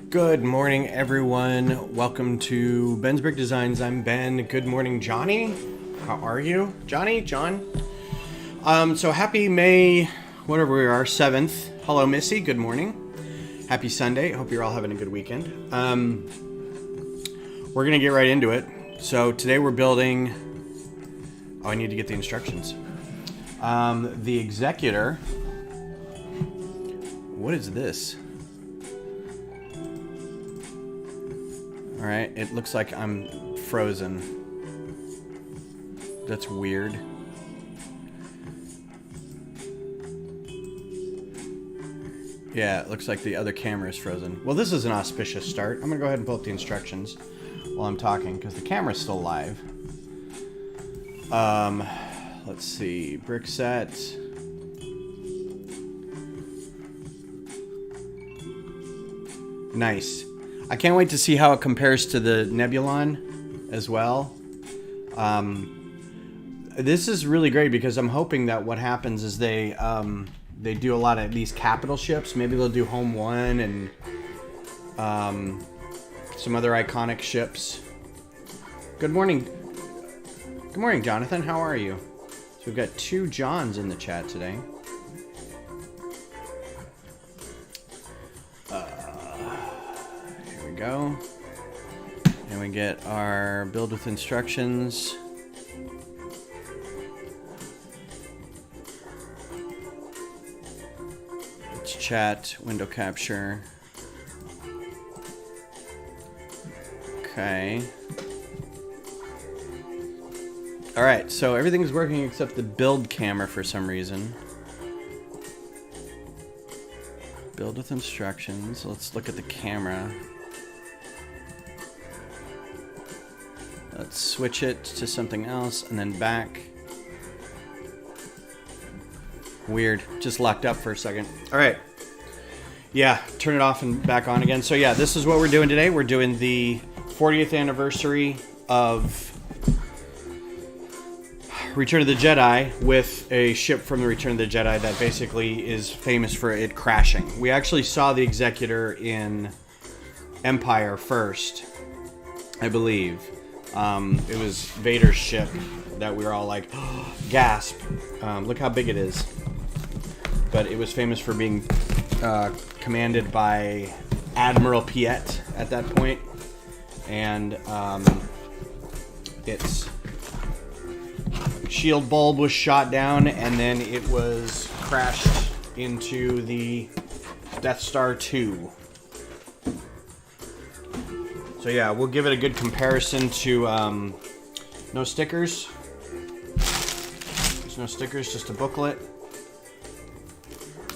Good morning, everyone. Welcome to Ben's Brick Designs. I'm Ben. Good morning, Johnny. How are you? Johnny? John? So happy May, whatever we are, 7th. Hello, Missy. Good morning. Happy Sunday. Hope you're all having a good weekend. We're going to get right into it. So today we're building... Oh, I need to get the instructions. The Executor. What is this? Alright, it looks like I'm frozen. That's weird. Yeah, it looks like the other camera is frozen. Well, this is an auspicious start. I'm going to go ahead and pull up the instructions while I'm talking, because the camera's still live. Let's see. Brick set. Nice. I can't wait to see how it compares to the Nebulon as well. This is really great because I'm hoping that what happens is they do a lot of these capital ships. Maybe they'll do Home 1 and some other iconic ships. Good morning. Good morning, Jonathan. How are you? So we've got two Johns in the chat today. Go, and we get our build with instructions. Let's chat, window capture. Okay. All right, so everything's working except the build camera for some reason. Build with instructions. Let's look at the camera. Let's switch it to something else and then back. Weird. Just locked up for a second. All right. Yeah, turn it off and back on again. So yeah, this is what we're doing today. We're doing the 40th anniversary of Return of the Jedi with a ship from the Return of the Jedi that basically is famous for it crashing. We actually saw the Executor in Empire first, I believe. It was Vader's ship that we were all like, oh, gasp. Look how big it is. But it was famous for being commanded by Admiral Piet at that point. And its shield bulb was shot down, and then it was crashed into the Death Star 2. So yeah, we'll give it a good comparison to, no stickers. There's no stickers, just a booklet.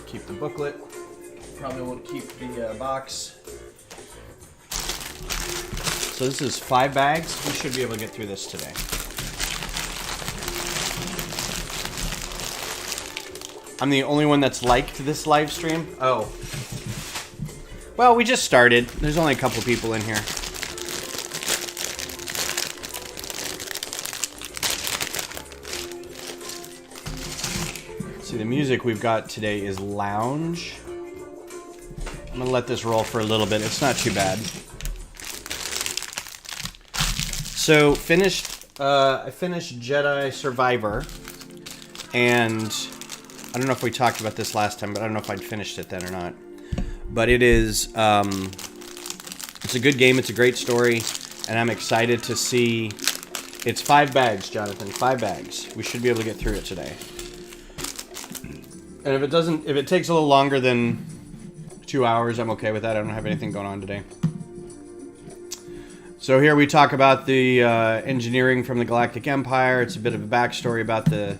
Keep the booklet. Probably won't keep the box. So this is 5 bags. We should be able to get through this today. I'm the only one that's liked this live stream. Oh. Well, we just started. There's only a couple people in here. See, the music we've got today is lounge. I'm gonna let this roll for a little bit. It's not too bad. So I finished Jedi Survivor, and I don't know if we talked about this last time, but I don't know if I'd finished it then or not. But it is, it's a good game. It's a great story, and I'm excited to see. It's 5 bags, Jonathan. 5 bags. We should be able to get through it today. And if it takes a little longer than 2 hours, I'm okay with that. I don't have anything going on today. So here we talk about the engineering from the Galactic Empire. It's a bit of a backstory about the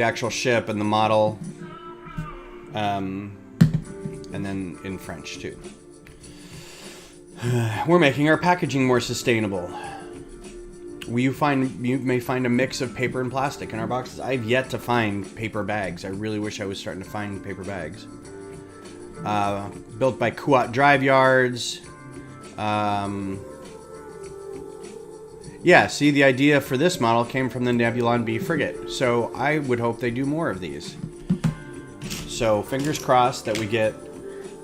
actual ship and the model. And then in French too. We're making our packaging more sustainable. You may find a mix of paper and plastic in our boxes. I've yet to find paper bags. I really wish I was starting to find paper bags. Built by Kuat Drive Yards. Yeah, see, the idea for this model came from the Nebulon B frigate. So I would hope they do more of these. So fingers crossed that we get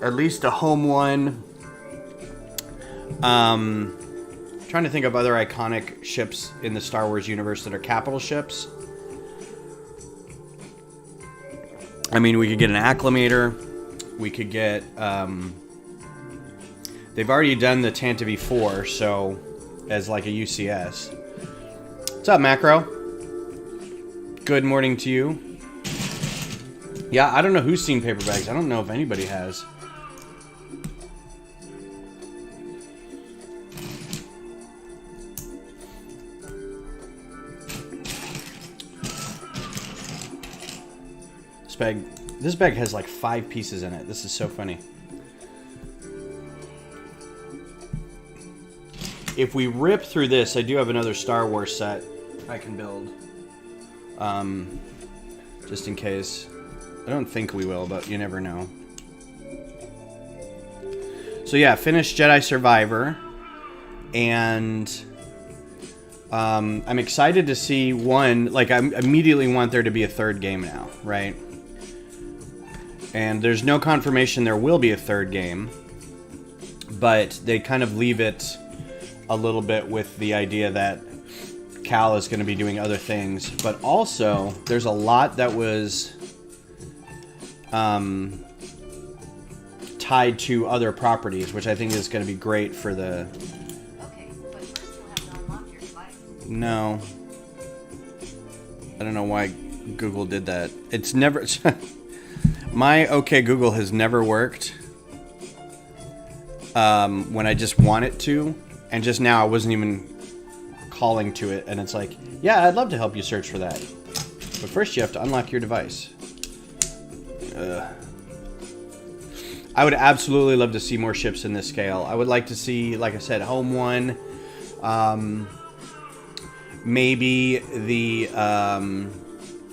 at least a home one. Trying to think of other iconic ships in the Star Wars universe that are capital ships. I mean, we could get an acclimator. We could get... they've already done the Tantive 4, so as like a UCS. What's up, Macro? Good morning to you. Yeah, I don't know who's seen paper bags. I don't know if anybody has. This bag has like 5 pieces in it. This is so funny. If we rip through this, I do have another Star Wars set I can build. Just in case. I don't think we will, but you never know. So yeah, finished Jedi Survivor. And I'm excited to see one. Like, I immediately want there to be a third game now, right? And there's no confirmation there will be a third game. But they kind of leave it a little bit with the idea that Cal is going to be doing other things. But also, there's a lot that was tied to other properties, which I think is going to be great for the... Okay, but first you'll have to unlock your device. No. I don't know why Google did that. It's never... My OK Google has never worked when I just want it to. And just now I wasn't even calling to it. And it's like, yeah, I'd love to help you search for that. But first you have to unlock your device. I would absolutely love to see more ships in this scale. I would like to see, like I said, home one. Maybe the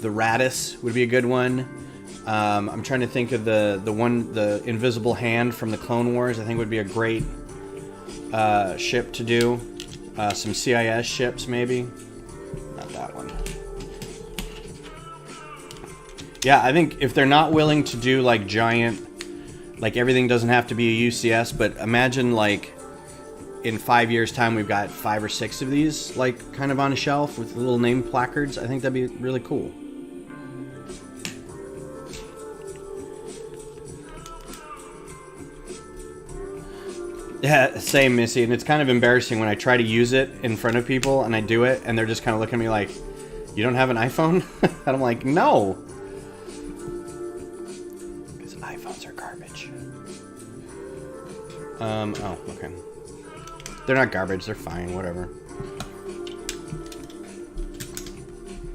Radis would be a good one. I'm trying to think of the Invisible Hand from the Clone Wars. I think would be a great ship to do. Some CIS ships, maybe. Not that one. Yeah, I think if they're not willing to do like giant, like everything doesn't have to be a UCS, but imagine like in 5 years' time we've got 5 or 6 of these like kind of on a shelf with little name placards. I think that'd be really cool. Yeah, same, Missy. And it's kind of embarrassing when I try to use it in front of people and I do it and they're just kind of looking at me like, you don't have an iPhone? And I'm like, no. Because iPhones are garbage. Oh, okay. They're not garbage. They're fine. Whatever.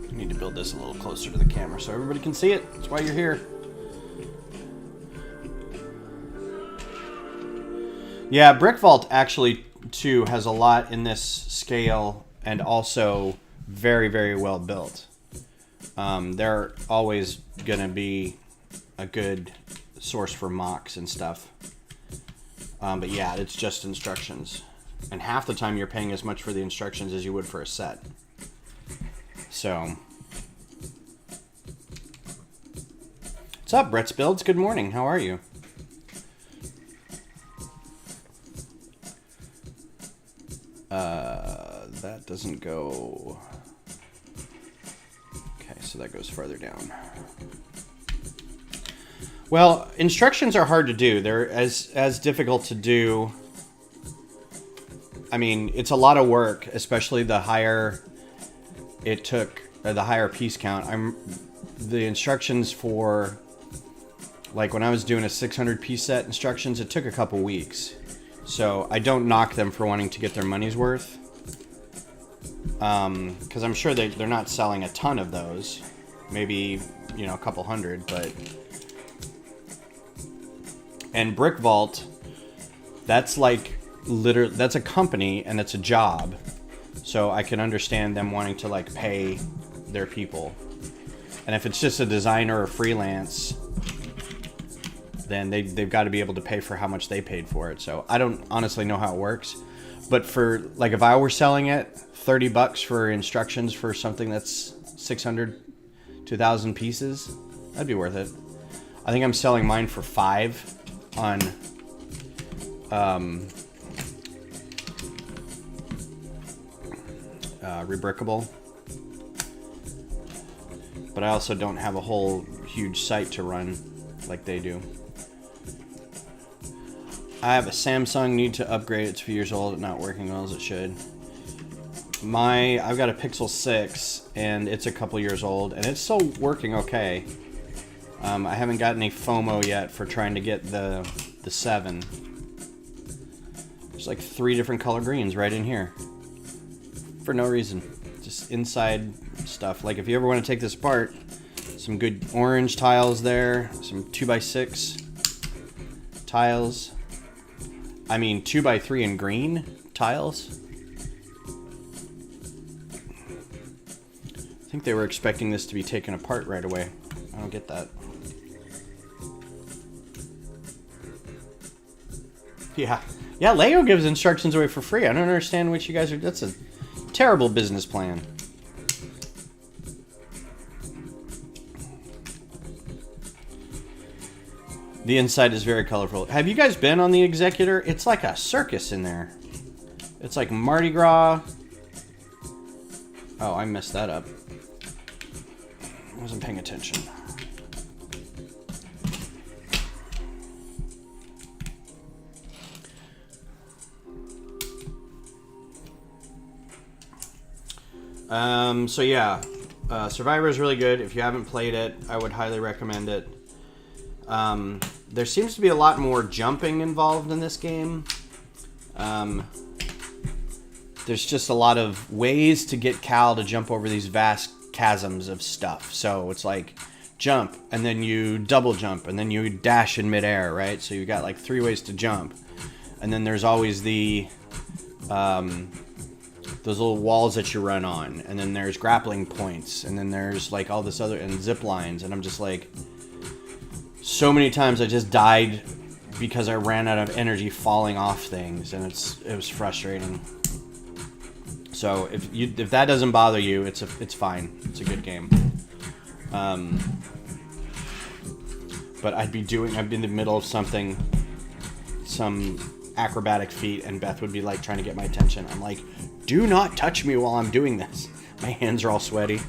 I need to build this a little closer to the camera so everybody can see it. That's why you're here. Yeah, Brick Vault actually, too, has a lot in this scale and also very, very well built. They're always going to be a good source for mocks and stuff. But yeah, it's just instructions. And half the time you're paying as much for the instructions as you would for a set. So. What's up, Brett's Builds? Good morning. How are you? That doesn't go... Okay, so that goes farther down. Well, instructions are hard to do. They're as difficult to do. I mean, it's a lot of work, especially the higher it took, the higher piece count. The instructions for, like when I was doing a 600 piece set instructions, it took a couple weeks. So I don't knock them for wanting to get their money's worth. Because I'm sure they're not selling a ton of those. Maybe, you know, a couple hundred, but... And Brick Vault, that's like, literally, that's a company and it's a job. So I can understand them wanting to, like, pay their people. And if it's just a designer or freelance... then they've got to be able to pay for how much they paid for it. So I don't honestly know how it works. But for, like, if I were selling it, $30 for instructions for something that's 600 to 1,000 pieces, that'd be worth it. I think I'm selling mine for $5 on Rebrickable. But I also don't have a whole huge site to run like they do. I have a Samsung, need to upgrade. It's a few years old, not working well as it should. I've got a Pixel 6, and it's a couple years old, and it's still working okay. I haven't gotten any FOMO yet for trying to get the 7. There's like 3 different color greens right in here. For no reason. Just inside stuff. Like if you ever want to take this apart, some good orange tiles there, some 2x6 tiles. I mean 2x3 in green tiles. I think they were expecting this to be taken apart right away. I don't get that. Yeah. Yeah, Lego gives instructions away for free. I don't understand what you guys are... That's a terrible business plan. The inside is very colorful. Have you guys been on the Executor? It's like a circus in there. It's like Mardi Gras. Oh, I messed that up. I wasn't paying attention. So yeah, Survivor is really good. If you haven't played it, I would highly recommend it. There seems to be a lot more jumping involved in this game. There's just a lot of ways to get Cal to jump over these vast chasms of stuff. So it's like jump, and then you double jump, and then you dash in midair, right? So you got like 3 ways to jump. And then there's always the those little walls that you run on, and then there's grappling points, and then there's like all this other, and zip lines, and I'm just like, so many times I just died because I ran out of energy falling off things, and it was frustrating. So if that doesn't bother you, it's fine. It's a good game. But I'd be in the middle of something, some acrobatic feat, and Beth would be like trying to get my attention. I'm like, do not touch me while I'm doing this. My hands are all sweaty.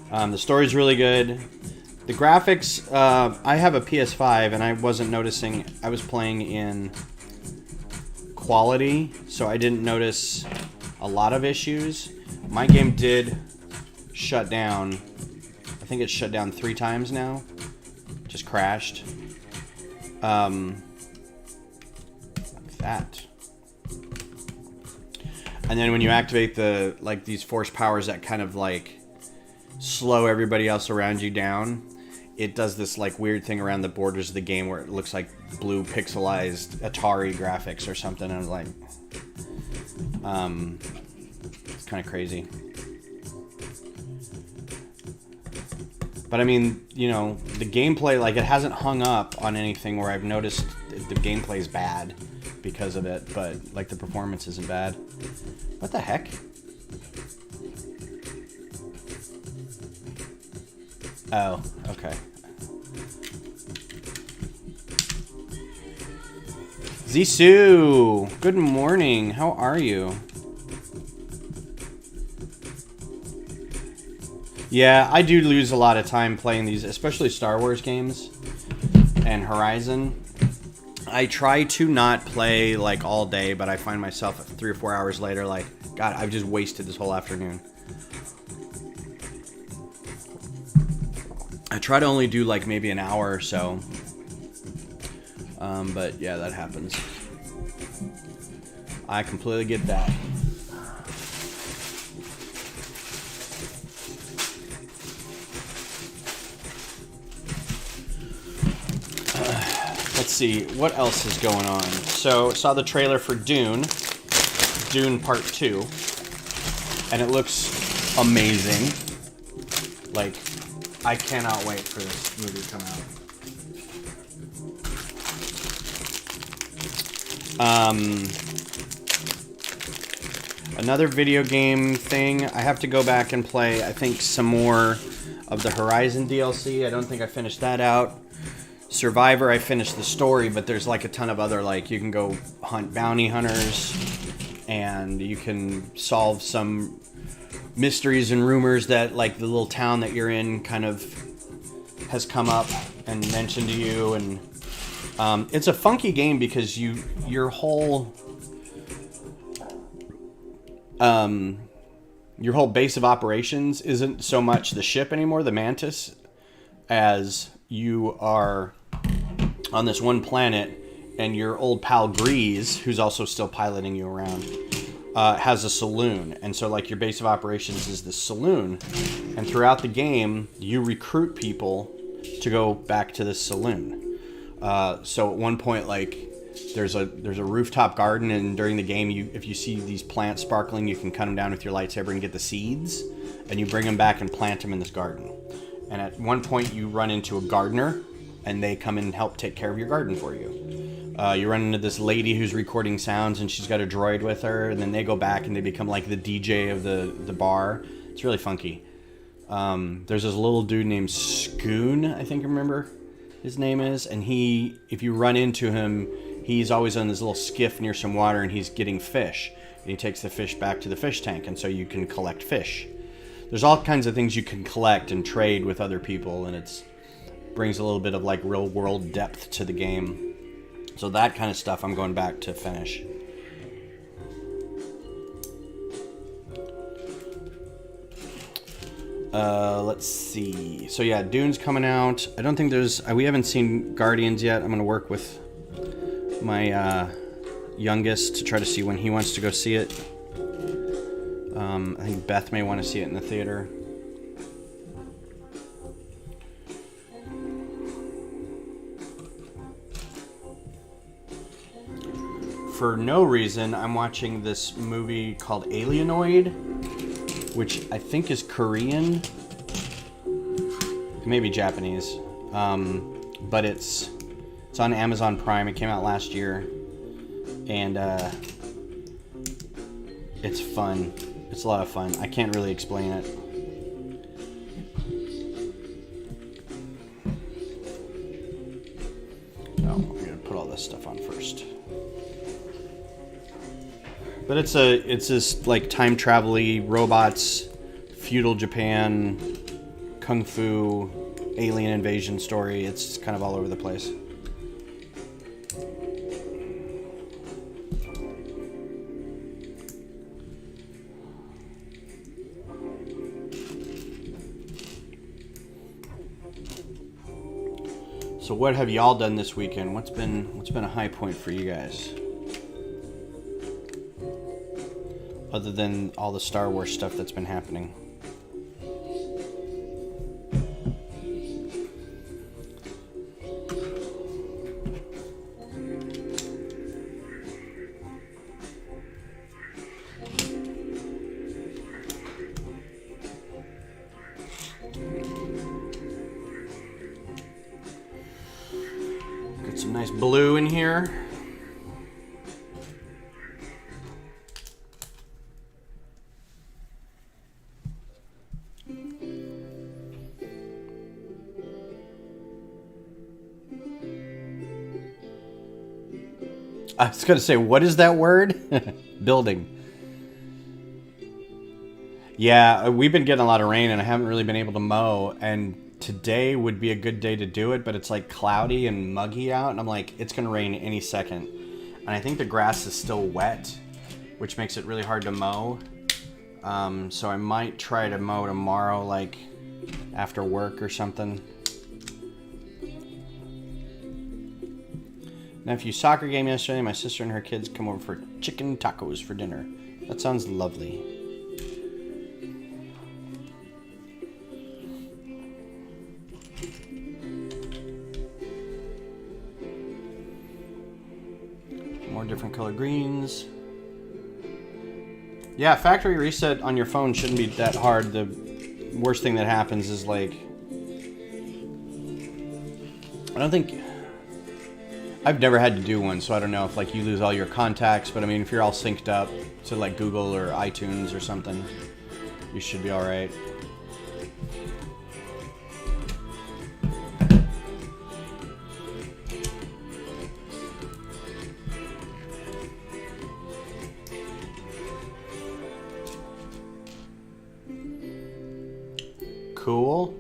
The story's really good. The graphics, I have a PS5 and I wasn't noticing, I was playing in quality, so I didn't notice a lot of issues. My game did shut down. I think it's shut down 3 times now. Just crashed. That. And then when you activate these force powers that kind of like slow everybody else around you down, it does this like weird thing around the borders of the game where it looks like blue pixelized Atari graphics or something. I was like, it's kind of crazy. But I mean, you know, the gameplay, like, it hasn't hung up on anything where I've noticed the gameplay's bad because of it, but like the performance isn't bad. What the heck? Oh, okay. Zissou, good morning. How are you? Yeah, I do lose a lot of time playing these, especially Star Wars games and Horizon. I try to not play like all day, but I find myself 3 or 4 hours later like, God, I've just wasted this whole afternoon. I try to only do like maybe an hour or so. But yeah, that happens. I completely get that. Let's see, what else is going on? So, saw the trailer for Dune Part 2, and it looks amazing. Like, I cannot wait for this movie to come out. Another video game thing, I have to go back and play, I think, some more of the Horizon DLC. I don't think I finished that out. Survivor, I finished the story, but there's like a ton of other, like, you can go hunt bounty hunters, and you can solve some mysteries and rumors that, like, the little town that you're in kind of has come up and mentioned to you. And it's a funky game because your whole base of operations isn't so much the ship anymore, the Mantis, as you are on this one planet, and your old pal Grease, who's also still piloting you around, has a saloon. And so, like, your base of operations is this saloon, and throughout the game you recruit people to go back to this saloon. So at one point, like, there's a rooftop garden, and during the game, if you see these plants sparkling, you can cut them down with your lightsaber and get the seeds, and you bring them back and plant them in this garden. And at one point you run into a gardener, and they come and help take care of your garden for you. You run into this lady who's recording sounds, and she's got a droid with her, and then they go back and they become like the DJ of the bar. It's really funky. There's this little dude named Scoon, I think I remember his name is, and if you run into him, he's always on this little skiff near some water, and he's getting fish. And he takes the fish back to the fish tank, and so you can collect fish. There's all kinds of things you can collect and trade with other people, and it brings a little bit of, like, real world depth to the game. So that kind of stuff I'm going back to finish. Let's see. So yeah, Dune's coming out. I don't think we haven't seen Guardians yet. I'm going to work with my youngest to try to see when he wants to go see it. I think Beth may want to see it in the theater. For no reason, I'm watching this movie called Alienoid, which I think is Korean. It may be Japanese. But it's on Amazon Prime. It came out last year. And it's fun. It's a lot of fun. I can't really explain it. Oh, I'm gonna put all this stuff on first. But it's this, like, time travel-y, robots, feudal Japan, kung fu, alien invasion story. It's kind of all over the place. So what have y'all done this weekend? What's been a high point for you guys? Other than all the Star Wars stuff that's been happening. Got some nice blue in here. I was going to say, what is that word? Building. Yeah, we've been getting a lot of rain, and I haven't really been able to mow, and today would be a good day to do it, but it's like cloudy and muggy out, and I'm like, it's going to rain any second. And I think the grass is still wet, which makes it really hard to mow. So I might try to mow tomorrow, like after work or something. Nephew soccer game yesterday. My sister and her kids come over for chicken tacos for dinner. That sounds lovely. More different color greens. Yeah, factory reset on your phone shouldn't be that hard. The worst thing that happens is, like, I don't think... I've never had to do one, so I don't know if, like, you lose all your contacts, but I mean, if you're all synced up to, like, Google or iTunes or something, you should be alright. Cool.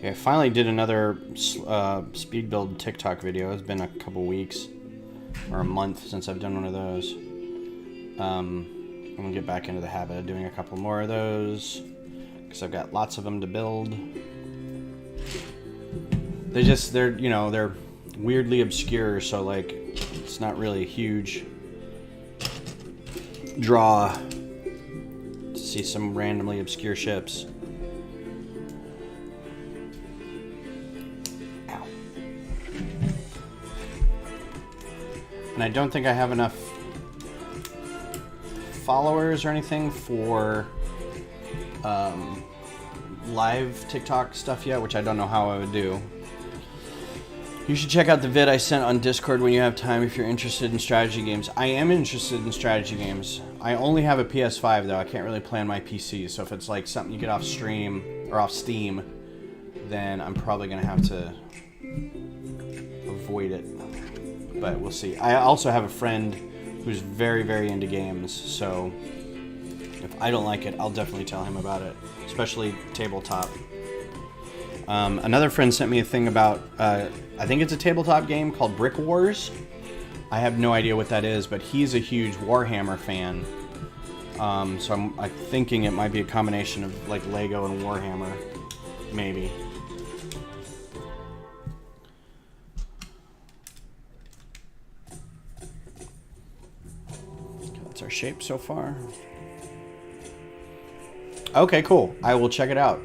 Yeah, I finally did another speed build TikTok video. It's been a couple weeks or a month since I've done one of those. I'm gonna get back into the habit of doing a couple more of those because I've got lots of them to build. They're weirdly obscure, so like it's not really a huge draw to see some randomly obscure ships. Ow. And I don't think I have enough followers or anything for live TikTok stuff yet, which I don't know how I would do. You should check out the vid I sent on Discord when you have time if you're interested in strategy games. I am interested in strategy games. I only have a PS5 though. I can't really play on my PC, so if it's like something you get off stream or off Steam, then I'm probably gonna have to avoid it. But we'll see. I also have a friend who's very, very into games, so if I don't like it, I'll definitely tell him about it, especially tabletop. Another friend sent me a thing about, I think it's a tabletop game called Brick Wars. I have no idea what that is, but he's a huge Warhammer fan. So I'm thinking it might be a combination of like Lego and Warhammer, maybe. Okay, that's our shape so far. Okay, cool. I will check it out.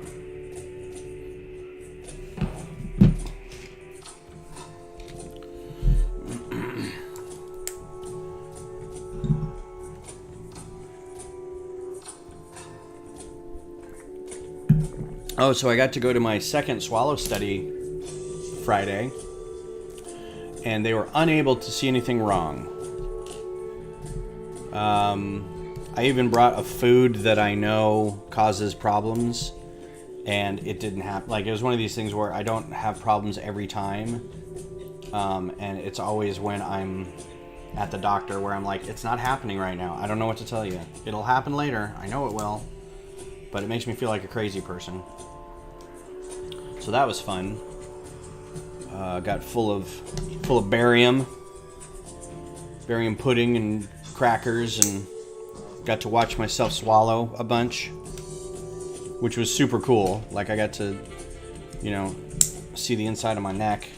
Oh, so I got to go to my second swallow study Friday, and they were unable to see anything wrong. I even brought a food that I know causes problems, and it didn't happen. Like, it was one of these things where I don't have problems every time, and it's always when I'm at the doctor where I'm like, it's not happening right now. I don't know what to tell you. It'll happen later. I know it will. But it makes me feel like a crazy person. So that was fun. Got full of barium pudding and crackers, and got to watch myself swallow a bunch, which was super cool. Like, I got to, see the inside of my neck.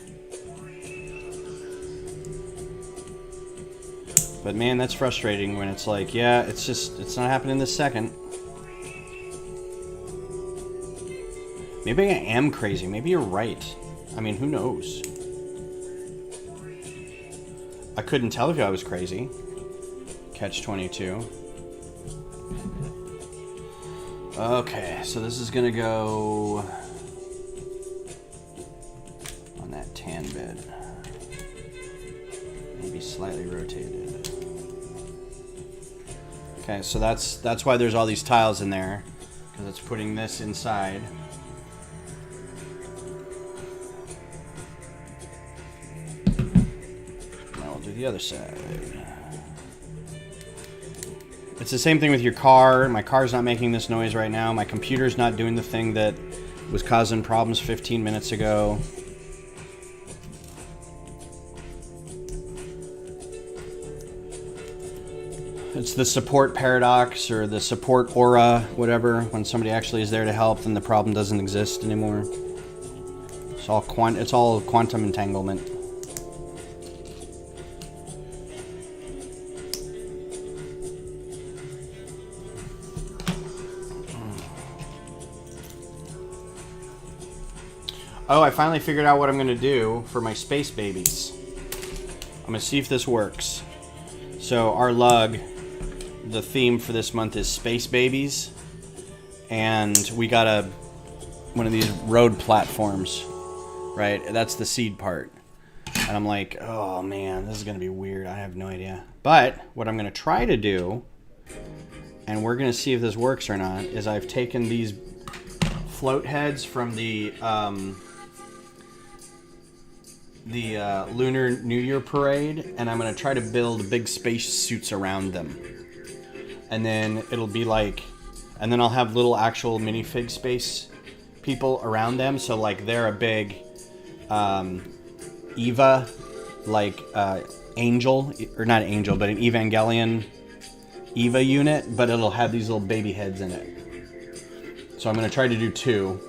But man, that's frustrating when it's like, yeah, it's not happening this second. Maybe I am crazy. Maybe you're right. I mean, who knows? I couldn't tell if I was crazy. Catch 22. Okay, so this is gonna go on that tan bed. Maybe slightly rotated. Okay, so that's why there's all these tiles in there, because it's putting this inside. The other side. It's the same thing with your car. My car's not making this noise right now. My computer's not doing the thing that was causing problems 15 minutes ago. It's the support paradox, or the support aura, whatever. When somebody actually is there to help, then the problem doesn't exist anymore. It's all quantum entanglement. Oh, I finally figured out what I'm going to do for my space babies. I'm going to see if this works. So our lug, the theme for this month is space babies. And we got one of these road platforms, right? That's the seed part. And I'm like, oh man, this is going to be weird. I have no idea. But what I'm going to try to do, and we're going to see if this works or not, is I've taken these float heads from the Lunar New Year parade, and I'm gonna try to build big space suits around them. And then it'll be like, and then I'll have little actual minifig space people around them. So like they're a big Eva, like angel, or not angel, but an Evangelion Eva unit, but it'll have these little baby heads in it. So I'm going to try to do 2.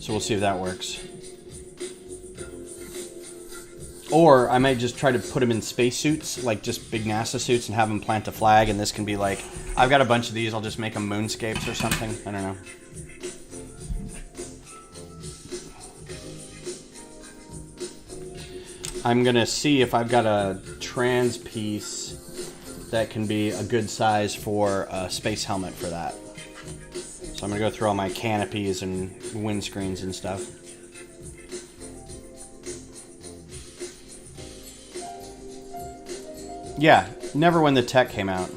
So we'll see if that works. Or I might just try to put them in spacesuits, like just big NASA suits, and have them plant a flag, and this can be like, I've got a bunch of these, I'll just make them moonscapes or something. I don't know. I'm going to see if I've got a trans piece that can be a good size for a space helmet for that. So I'm going to go through all my canopies and windscreens and stuff. Yeah, never when the tech came out.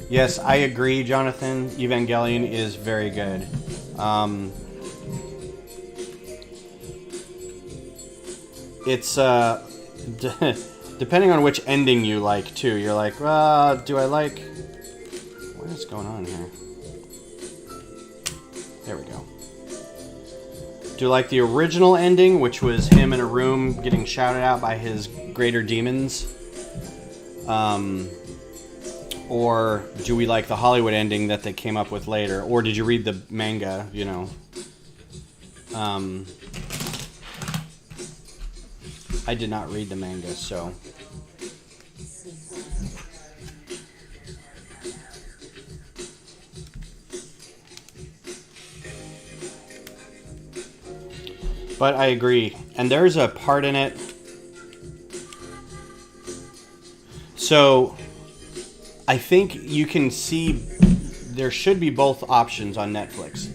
Yes, I agree, Jonathan. Evangelion is very good. It's depending on which ending you like too. You're like, do I like? What is going on here? There we go. Do you like the original ending, which was him in a room getting shouted out by his greater demons? Or do we like the Hollywood ending that they came up with later? Or did you read the manga, you know? I did not read the manga, so... But I agree. And there's a part in it... So, I think you can see... There should be both options on Netflix.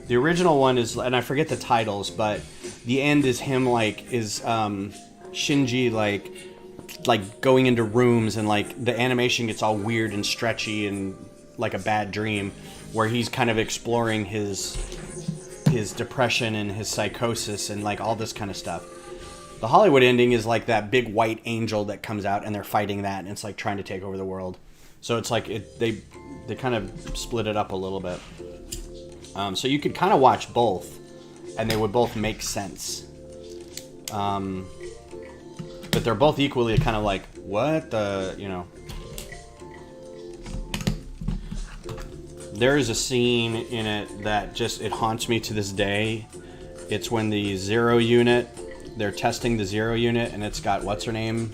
The original one is... And I forget the titles, but... The end is him, like... Shinji, like going into rooms, and like the animation gets all weird and stretchy and like a bad dream, where he's kind of exploring his depression and his psychosis and like all this kind of stuff. The Hollywood ending is like that big white angel that comes out and they're fighting that, and it's like trying to take over the world. So it's like they kind of split it up a little bit. So you could kind of watch both, and they would both make sense. But they're both equally kind of like, what the, you know. There is a scene in it that just, it haunts me to this day. It's when the Zero unit, they're testing the Zero unit, and it's got, what's her name?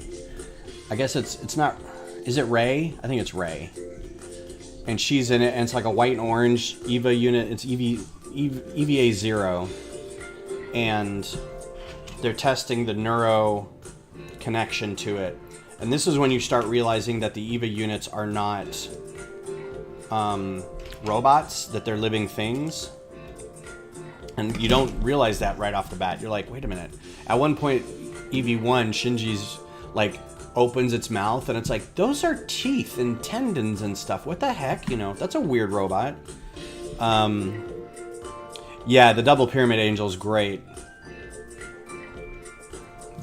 I guess it's not, is it Ray? I think it's Ray. And she's in it, and it's like a white and orange EVA unit. It's EVA 0. And they're testing the neuro connection to it, and this is when you start realizing that the EVA units are not robots, that they're living things, and you don't realize that right off the bat. You're like, wait a minute. At one point, EV1, Shinji's like opens its mouth, and it's like, those are teeth and tendons and stuff. What the heck, you know? That's a weird robot. Yeah, the Double Pyramid Angel's great.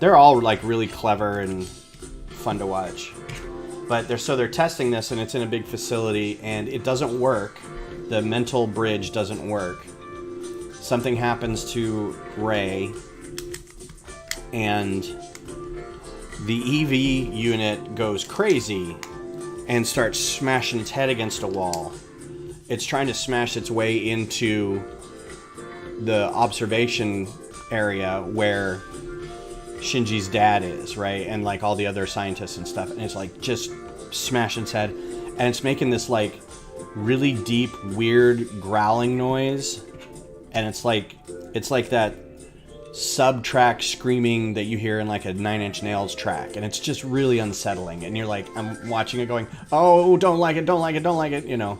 They're all like really clever and fun to watch. But they're testing this, and it's in a big facility, and it doesn't work. The mental bridge doesn't work. Something happens to Ray, and the EV unit goes crazy and starts smashing its head against a wall. It's trying to smash its way into the observation area where Shinji's dad is, right? And like all the other scientists and stuff. And it's like just smashing its head. And it's making this like really deep, weird growling noise. And it's like that sub-track screaming that you hear in like a Nine Inch Nails track. And it's just really unsettling. And you're like, I'm watching it going, oh, don't like it, don't like it, don't like it, you know.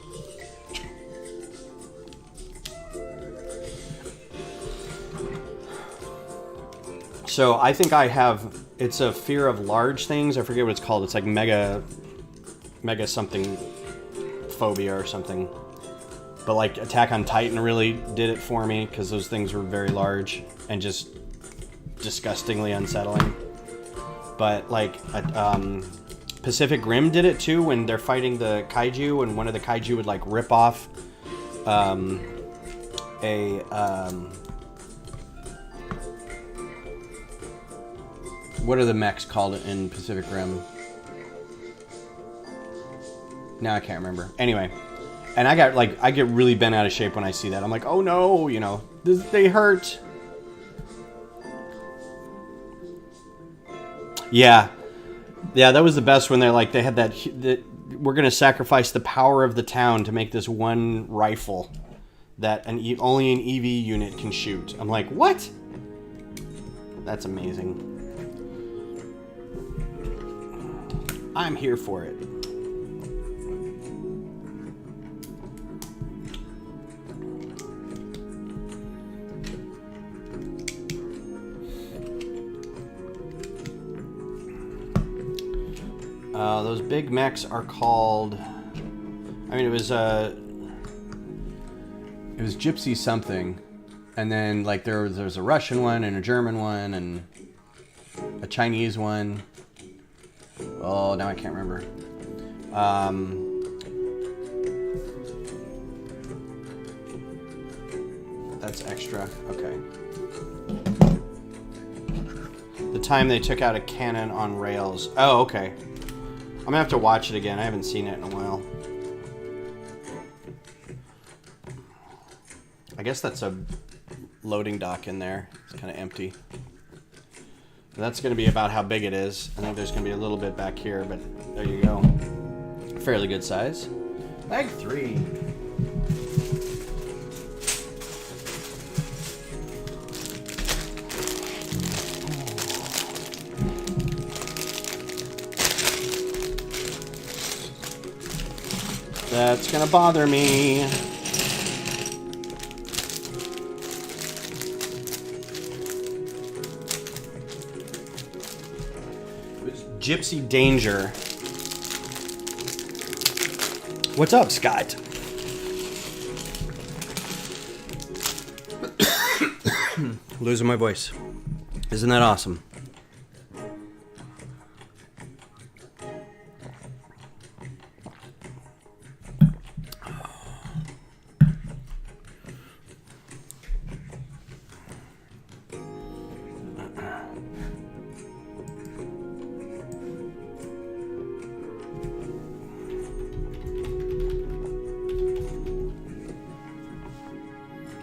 So I think I have, it's a fear of large things. I forget what it's called. It's like mega something phobia or something. But like Attack on Titan really did it for me because those things were very large and just disgustingly unsettling. But like Pacific Rim did it too when they're fighting the kaiju, and one of the kaiju would like rip off what are the mechs called in Pacific Rim? Now I can't remember. Anyway, and I get really bent out of shape when I see that. I'm like, oh no, you know, they hurt. Yeah, that was the best when they had that we're gonna sacrifice the power of the town to make this one rifle that only an EV unit can shoot. I'm like, what? That's amazing. I'm here for it. Those big mechs are called, I mean, it was Gypsy something, and then like there's a Russian one and a German one and a Chinese one. Oh, now I can't remember. That's extra. Okay. The time they took out a cannon on rails. Oh, okay. I'm gonna have to watch it again. I haven't seen it in a while. I guess that's a loading dock in there. It's kind of empty. That's going to be about how big it is. I think there's going to be a little bit back here, but there you go. Fairly good size. Bag 3. That's going to bother me. Gypsy Danger. What's up, Scott? Losing my voice. Isn't that awesome?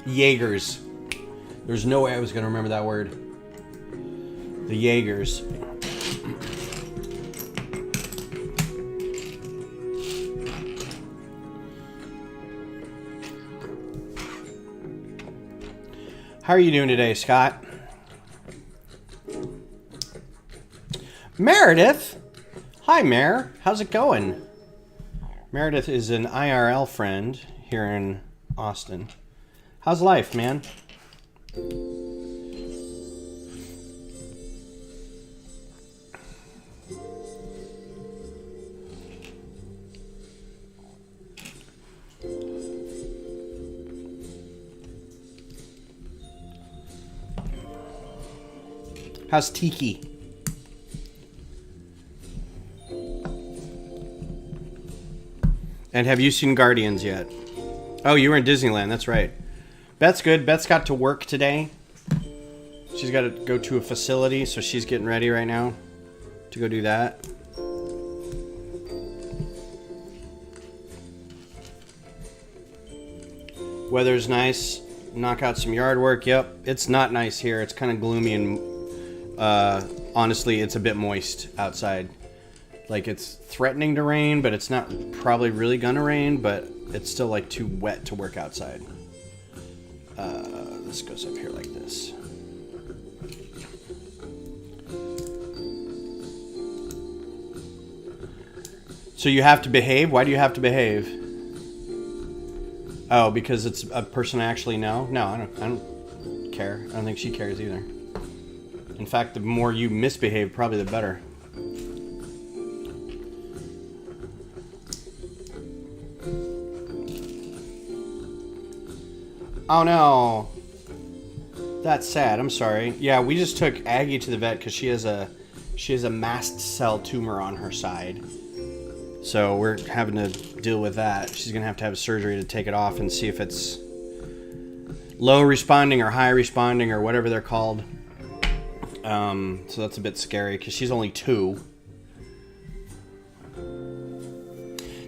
Jaegers. There's no way I was going to remember that word. The Jaegers. How are you doing today, Scott? Meredith? Hi, Mare. How's it going? Meredith is an IRL friend here in Austin. How's life, man? How's Tiki? And have you seen Guardians yet? Oh, you were in Disneyland, that's right. Beth's good. Beth's got to work today. She's got to go to a facility, so she's getting ready right now to go do that. Weather's nice. Knock out some yard work. Yep. It's not nice here. It's kind of gloomy and honestly, it's a bit moist outside. Like it's threatening to rain, but it's not probably really gonna rain, but it's still like too wet to work outside. This goes up here like this. So you have to behave? Why do you have to behave? Oh, because it's a person I actually know? No, I don't care. I don't think she cares either. In fact, the more you misbehave, probably the better. Oh no. That's sad. I'm sorry. Yeah, we just took Aggie to the vet because she has a mast cell tumor on her side. So we're having to deal with that. She's gonna have to have surgery to take it off and see if it's low responding or high responding or whatever they're called. So that's a bit scary because she's only 2.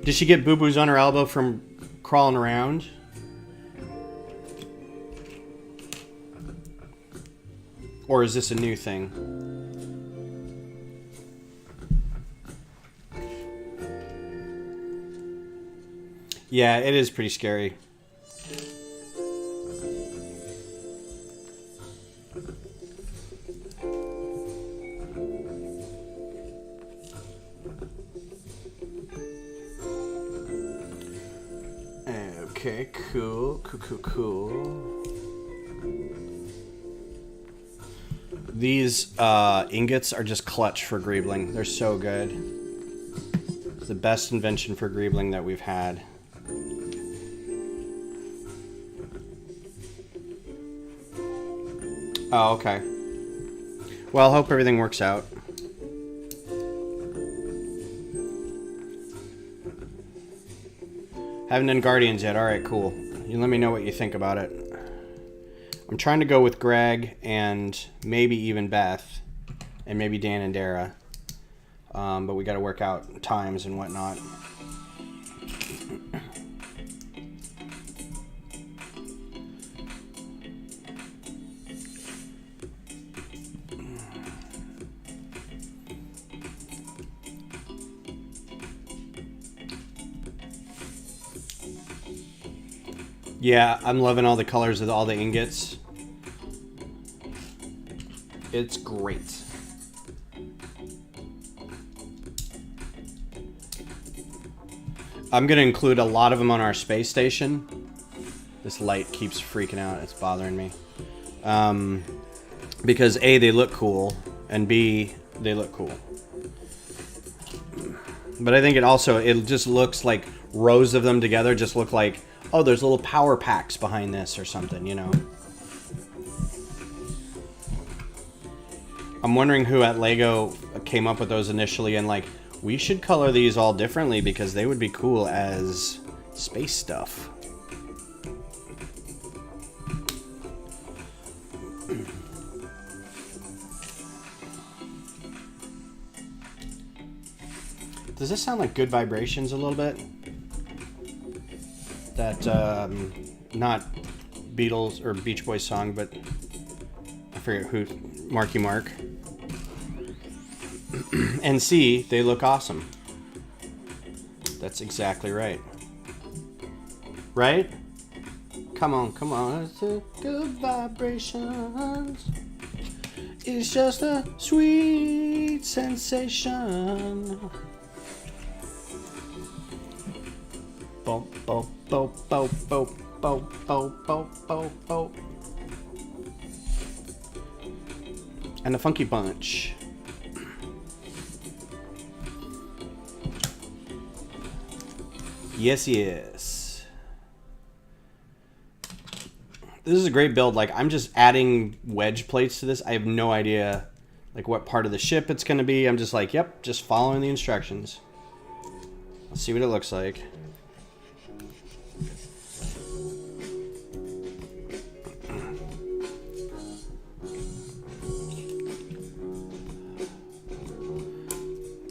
Did she get boo-boos on her elbow from crawling around? Or is this a new thing? Yeah, it is pretty scary. Okay, cool. These ingots are just clutch for greebling. They're so good. It's the best invention for greebling that we've had. Oh, okay. Well, hope everything works out. Haven't done Guardians yet. Alright, cool. You let me know what you think about it. I'm trying to go with Greg and maybe even Beth. And maybe Dan and Dara. But we gotta work out times and whatnot. Yeah, I'm loving all the colors of all the ingots. It's great. I'm going to include a lot of them on our space station. This light keeps freaking out. It's bothering me. Because A, they look cool, and B, they look cool. But I think it just looks like rows of them together just look like, oh, there's little power packs behind this or something, you know. I'm wondering who at LEGO came up with those initially and like, we should color these all differently because they would be cool as space stuff. Does this sound like Good Vibrations a little bit? That, not Beatles or Beach Boys song, but I forget who, Marky Mark. And C, they look awesome. That's exactly right. Right? Come on. It's a good vibrations. It's just a sweet sensation. Bo, bo, bo, bo, bo, bo, bo, bo, bo, bo. And the Funky Bunch. Yes. This is a great build. Like, I'm just adding wedge plates to this. I have no idea, like, what part of the ship it's going to be. I'm just like, yep, just following the instructions. Let's see what it looks like.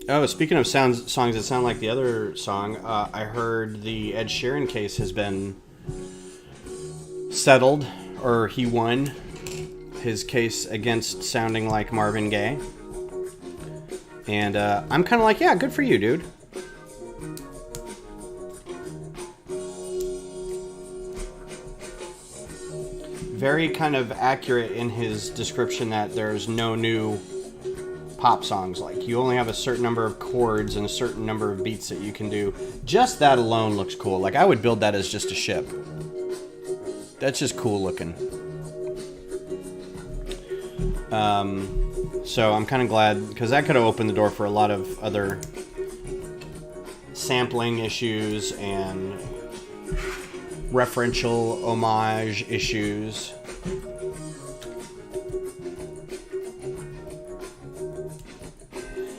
Oh, speaking of songs that sound like the other song, I heard the Ed Sheeran case has been settled, or he won his case against sounding like Marvin Gaye. And I'm kind of like, yeah, good for you, dude. Very kind of accurate in his description that there's no new pop songs. Like, you only have a certain number of chords and a certain number of beats that you can do. Just that alone looks cool. Like, I would build that as just a ship. That's just cool looking. So I'm kind of glad, because that could have opened the door for a lot of other sampling issues and referential homage issues.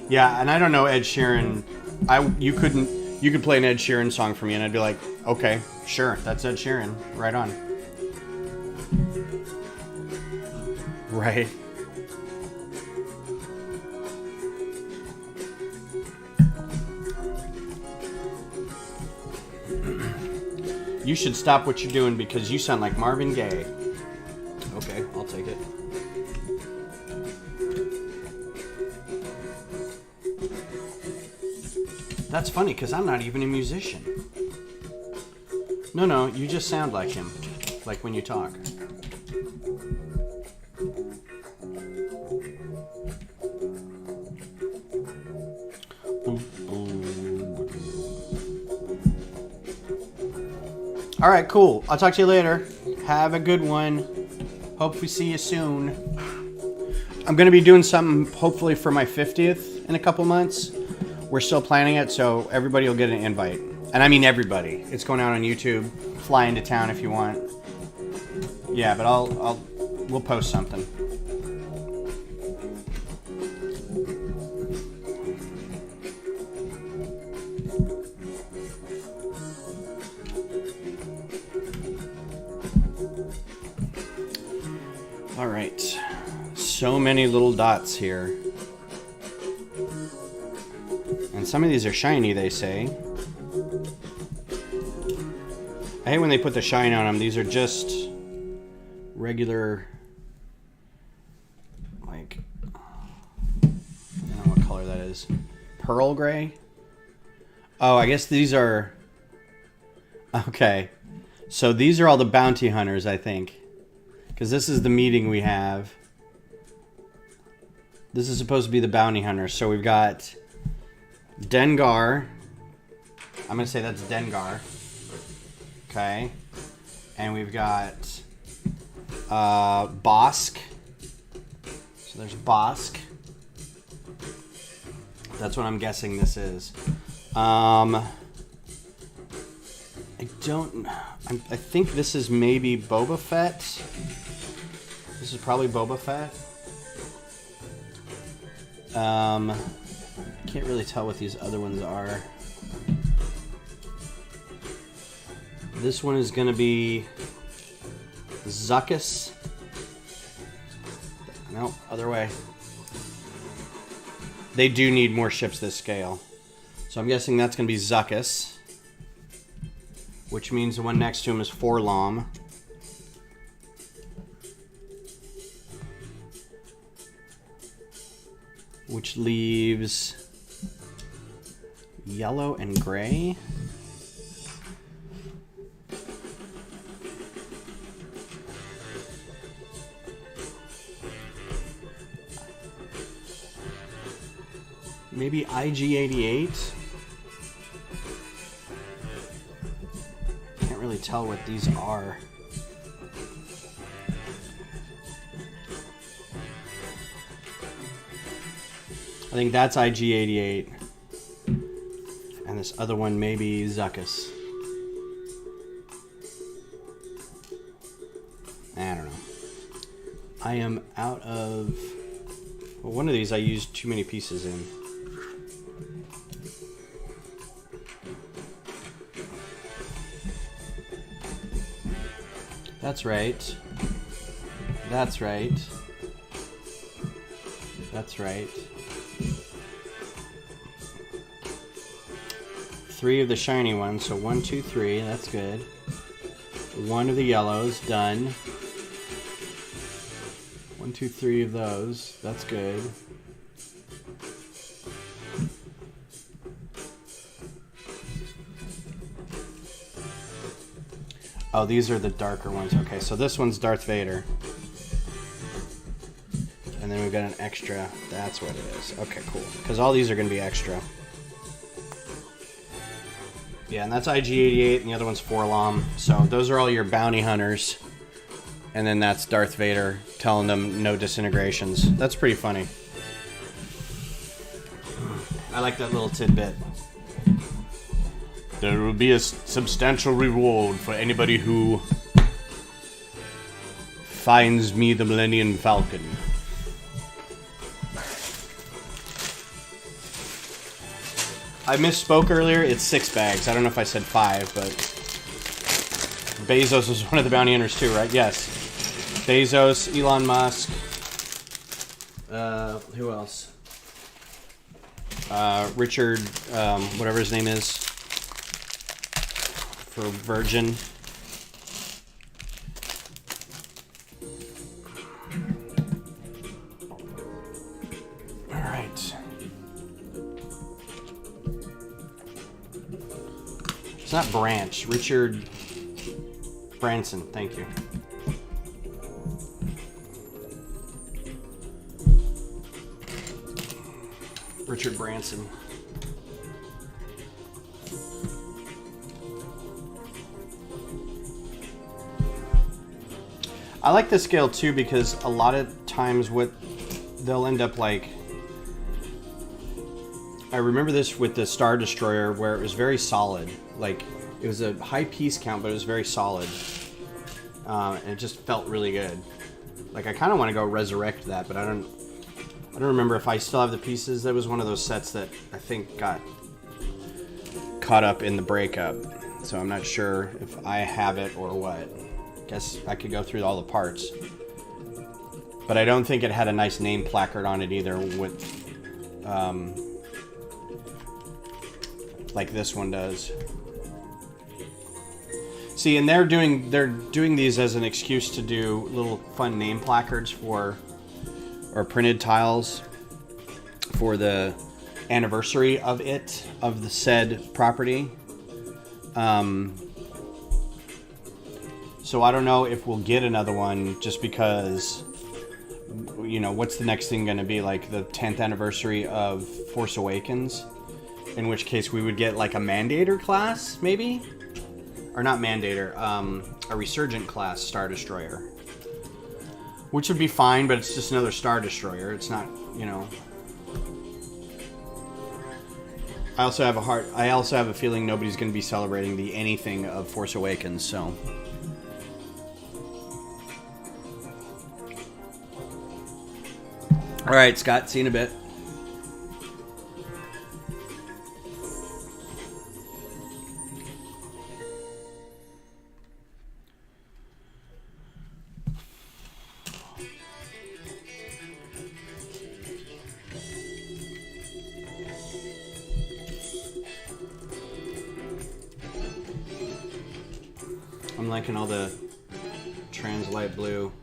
Yeah, and I don't know Ed Sheeran. You could play an Ed Sheeran song for me, and I'd be like, okay, sure, that's Ed Sheeran, right on. Right. You should stop what you're doing because you sound like Marvin Gaye. Okay, I'll take it. That's funny because I'm not even a musician. No, you just sound like him. Like when you talk. All right, cool. I'll talk to you later. Have a good one. Hope we see you soon. I'm going to be doing something hopefully for my 50th in a couple months. We're still planning it, so everybody will get an invite. And I mean everybody. It's going out on YouTube. Fly into town if you want. Yeah, but we'll post something. All right. So many little dots here. And some of these are shiny, they say. I hate when they put the shine on them. These are just regular, like, I don't know what color that is. Pearl gray? Oh, I guess these are, okay. So these are all the bounty hunters, I think. Because this is the meeting we have. This is supposed to be the bounty hunters. So we've got Dengar. I'm going to say that's Dengar. Okay. And we've got Bosk. So there's Bosk. That's what I'm guessing this is. I think this is maybe Boba Fett. This is probably Boba Fett. Can't really tell what these other ones are. This one is going to be Zuckuss. No, other way. They do need more ships this scale. So I'm guessing that's going to be Zuckuss. Which means the one next to him is Forlom. Which leaves yellow and gray. Maybe IG-88. Can't really tell what these are. I think that's IG-88. And this other one may be Zuckuss. I don't know. I am out of... Well, one of these I used too many pieces in. That's right. That's right. That's right. 3 of the shiny ones, so 1, 2, 3, that's good. 1 of the yellows, done. 1, 2, 3 of those, that's good. Oh, these are the darker ones. Okay, so this one's Darth Vader. And then we've got an extra. That's what it is. Okay, cool. Because all these are going to be extra. Yeah, and that's IG-88, and the other one's Forlom. So those are all your bounty hunters. And then that's Darth Vader telling them no disintegrations. That's pretty funny. I like that little tidbit. There will be a substantial reward for anybody who finds me the Millennium Falcon. I misspoke earlier. It's 6 bags. I don't know if I said 5, but Bezos was one of the bounty hunters too, right? Yes. Bezos, Elon Musk. Who else? Richard, whatever his name is, for Virgin. All right. It's not Branch. Richard Branson. Thank you. Richard Branson. I like this scale too because a lot of times what they'll end up like, I remember this with the Star Destroyer where it was very solid. Like it was a high piece count, but it was very solid. And it just felt really good. Like I kind of want to go resurrect that, but I don't remember if I still have the pieces. That was one of those sets that I think got caught up in the breakup. So I'm not sure if I have it or what. Guess I could go through all the parts. But I don't think it had a nice name placard on it either with like this one does. See, and they're doing these as an excuse to do little fun name placards for, or printed tiles for the anniversary of the said property. So I don't know if we'll get another one just because, you know, what's the next thing going to be? Like the 10th anniversary of Force Awakens? In which case we would get like a Mandator class, maybe? Or not Mandator, a Resurgent class Star Destroyer. Which would be fine, but it's just another Star Destroyer. It's not, you know. I also have a feeling nobody's going to be celebrating the anything of Force Awakens, so. All right, Scott, see you in a bit. I'm liking all the trans light blue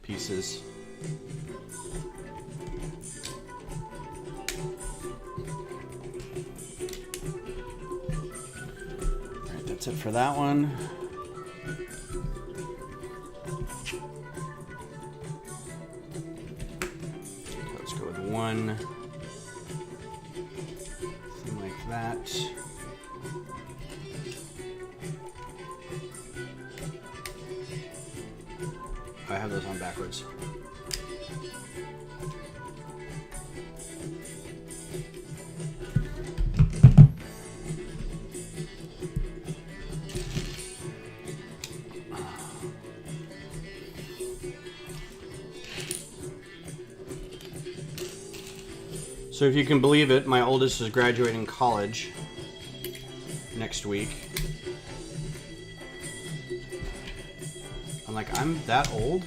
pieces. Alright, that's it for that one. Let's go with one. Something like that. I have those on backwards. So if you can believe it, my oldest is graduating college next week. I'm like, I'm that old?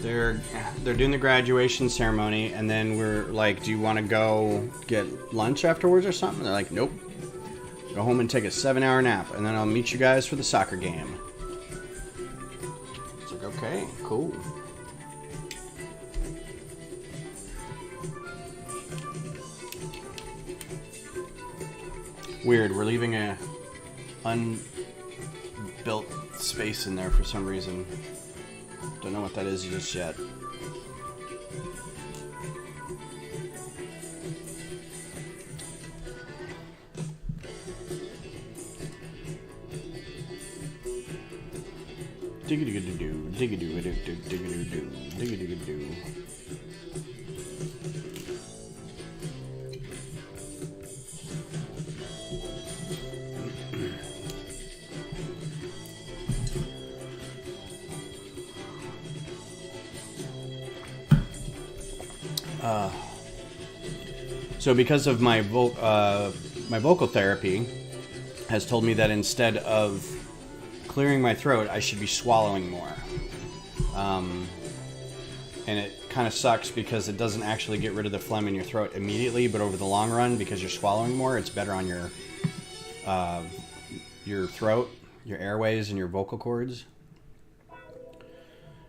They're doing the graduation ceremony, and then we're like, do you want to go get lunch afterwards or something? They're like, nope. Go home and take a 7-hour nap, and then I'll meet you guys for the soccer game. It's like, okay, cool. Weird, we're leaving a unbuilt space in there for some reason. Don't know what that is just yet. Digga-digga-doo, digga-doo-doo, digga-doo-doo, digga-digga-doo. So because of my my vocal therapy has told me that instead of clearing my throat, I should be swallowing more. And it kind of sucks because it doesn't actually get rid of the phlegm in your throat immediately, but over the long run, because you're swallowing more, it's better on your throat, your airways, and your vocal cords.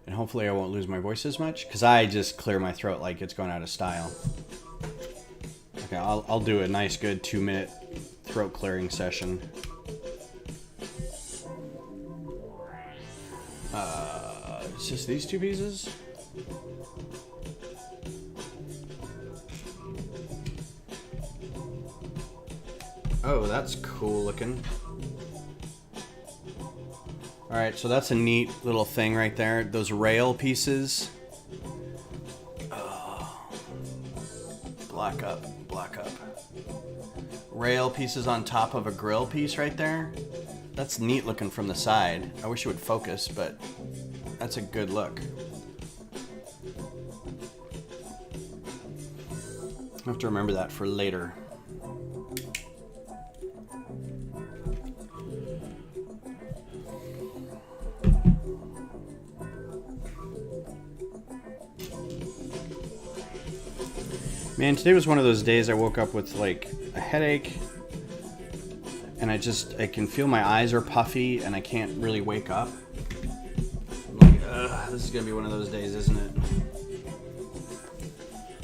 And hopefully I won't lose my voice as much, because I just clear my throat like it's going out of style. Okay, I'll do a nice good 2-minute throat clearing session. It's just these two pieces? Oh, that's cool looking. Alright, so that's a neat little thing right there. Those rail pieces. Oh. Black up, black up. Rail pieces on top of a grill piece right there. That's neat looking from the side. I wish it would focus, but that's a good look. I have to remember that for later. Man, today was one of those days I woke up with like a headache, and I can feel my eyes are puffy and I can't really wake up. I'm like, this is gonna be one of those days, isn't it?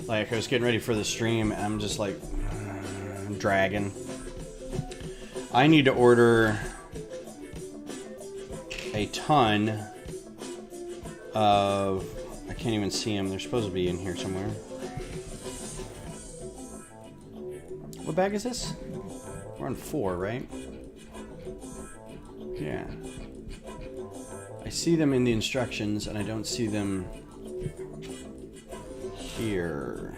Like, I was getting ready for the stream and I'm just like dragging. I need to order a ton of, I can't even see them, they're supposed to be in here somewhere. What bag is this? We're on 4, right? Yeah. I see them in the instructions and I don't see them here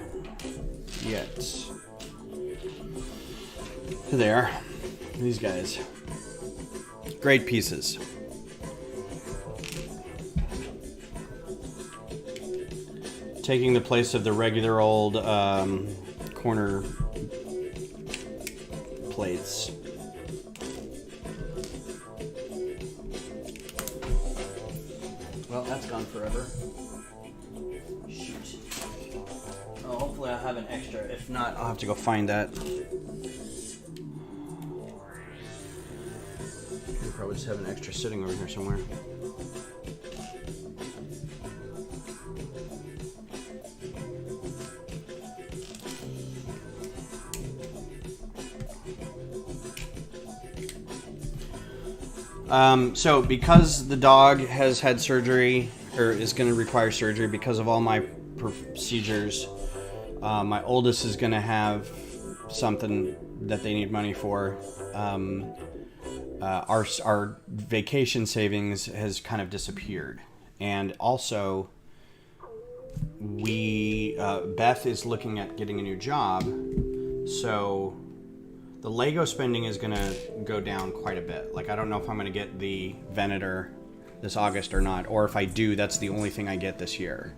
yet. Here they are. These guys. Great pieces. Taking the place of the regular old corner plates. Well, that's gone forever. Shoot. Oh, hopefully I'll have an extra. If not, I'll have to go find that. We'll probably just have an extra sitting over here somewhere. So because the dog has had surgery, or is going to require surgery because of all my procedures, my oldest is going to have something that they need money for. Our vacation savings has kind of disappeared. And also, Beth is looking at getting a new job, so the Lego spending is going to go down quite a bit. Like, I don't know if I'm going to get the Venator this August or not, or if I do, that's the only thing I get this year.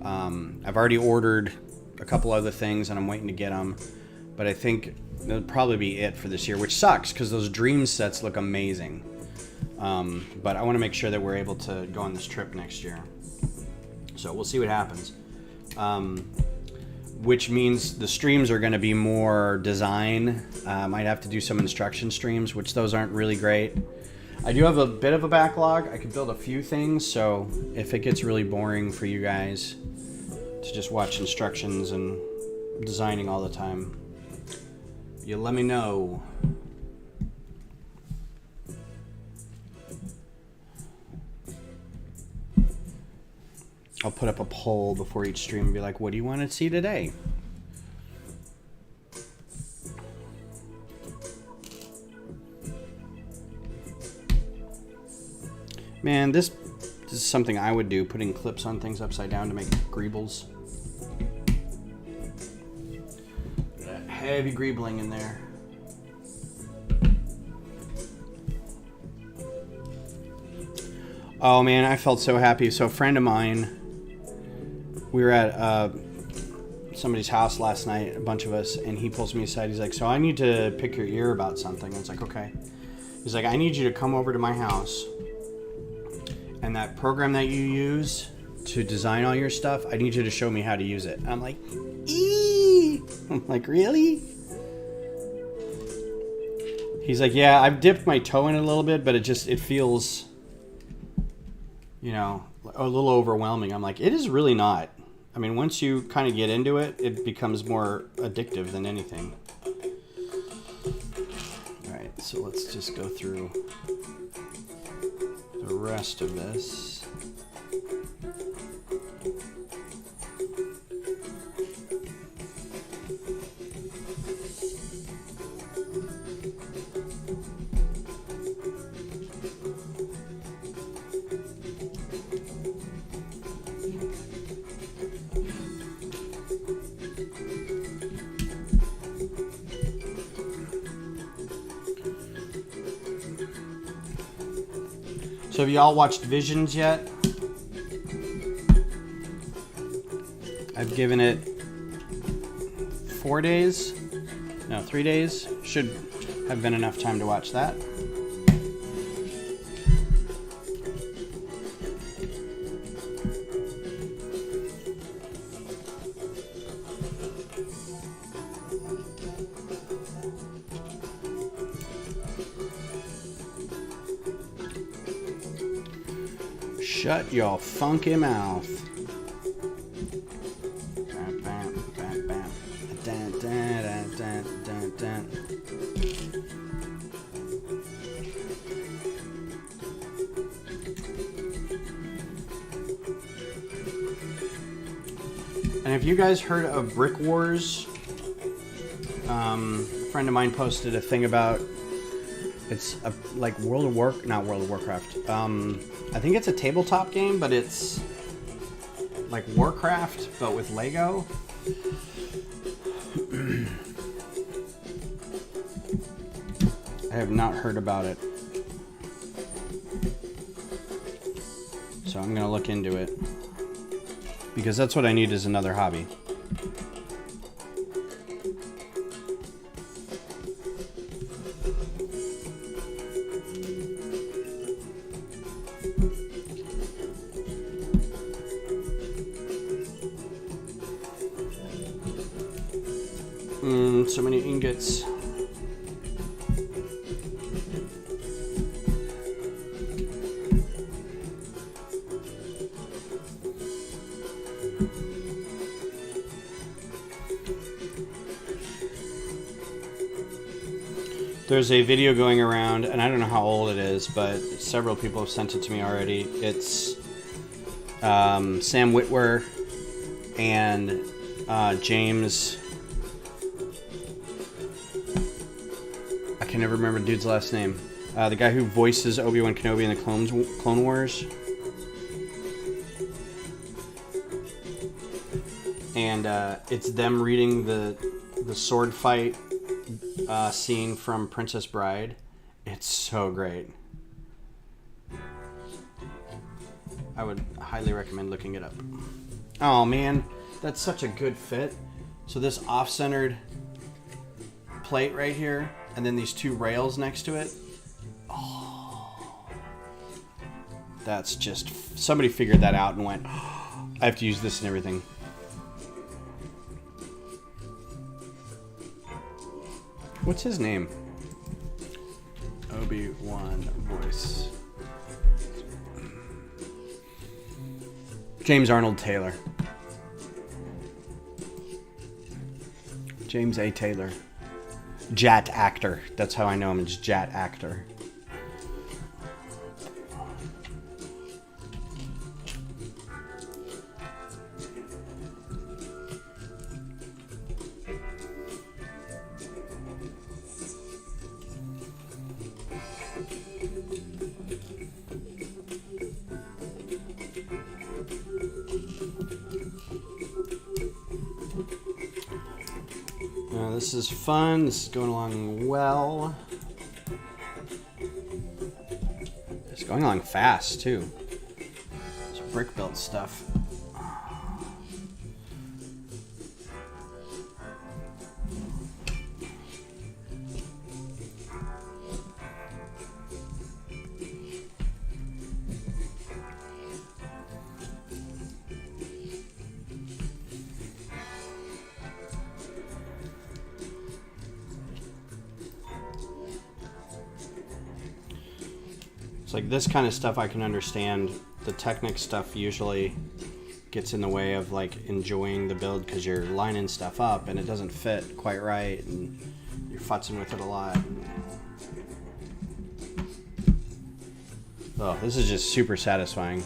I've already ordered a couple other things and I'm waiting to get them, but I think that'll probably be it for this year, which sucks because those dream sets look amazing. But I want to make sure that we're able to go on this trip next year. So we'll see what happens. Which means the streams are going to be more design. Might have to do some instruction streams, which those aren't really great. I do have a bit of a backlog. I could build a few things, so if it gets really boring for you guys to just watch instructions and designing all the time, you let me know. I'll put up a poll before each stream and be like, what do you want to see today? Man, this is something I would do, putting clips on things upside down to make greebles. That heavy greebling in there. Oh man, I felt so happy. So a friend of mine, we were at somebody's house last night, a bunch of us, and he pulls me aside. He's like, so I need to pick your ear about something. I was like, okay. He's like, I need you to come over to my house, and that program that you use to design all your stuff, I need you to show me how to use it. And I'm like, eee! I'm like, really? He's like, yeah, I've dipped my toe in it a little bit, but it feels, you know, a little overwhelming. I'm like, it is really not. I mean, once you kind of get into it, it becomes more addictive than anything. All right, so let's just go through the rest of this. So have y'all watched Visions yet? I've given it 4 days. No, 3 days. Should have been enough time to watch that. Shut your funky mouth. Bam, bam, bam, bam. Dun, dun, dun, dun, dun, dun. And have you guys heard of Brick Wars? A friend of mine posted a thing about it's like not World of Warcraft. I think it's a tabletop game, but it's like Warcraft, but with Lego. I have not heard about it, so I'm gonna look into it because that's what I need as another hobby. So many ingots. There's a video going around, and I don't know how old it is, but several people have sent it to me already. It's Sam Witwer and James. I can never remember the dude's last name. The guy who voices Obi-Wan Kenobi in the Clone Wars. And it's them reading the sword fight scene from Princess Bride. It's so great. I would highly recommend looking it up. Oh man, that's such a good fit. So this off-centered plate right here, and then these two rails next to it. Oh, that's just, somebody figured that out and went, oh, I have to use this and everything. What's his name? Obi-Wan voice. James Arnold Taylor. James A. Taylor. Jat actor. That's how I know him, as Jat actor. This is fun. This is going along well. It's going along fast, too. It's brick built stuff. It's like this kind of stuff I can understand. The Technic stuff usually gets in the way of like enjoying the build because you're lining stuff up and it doesn't fit quite right and you're futzing with it a lot. Oh, this is just super satisfying.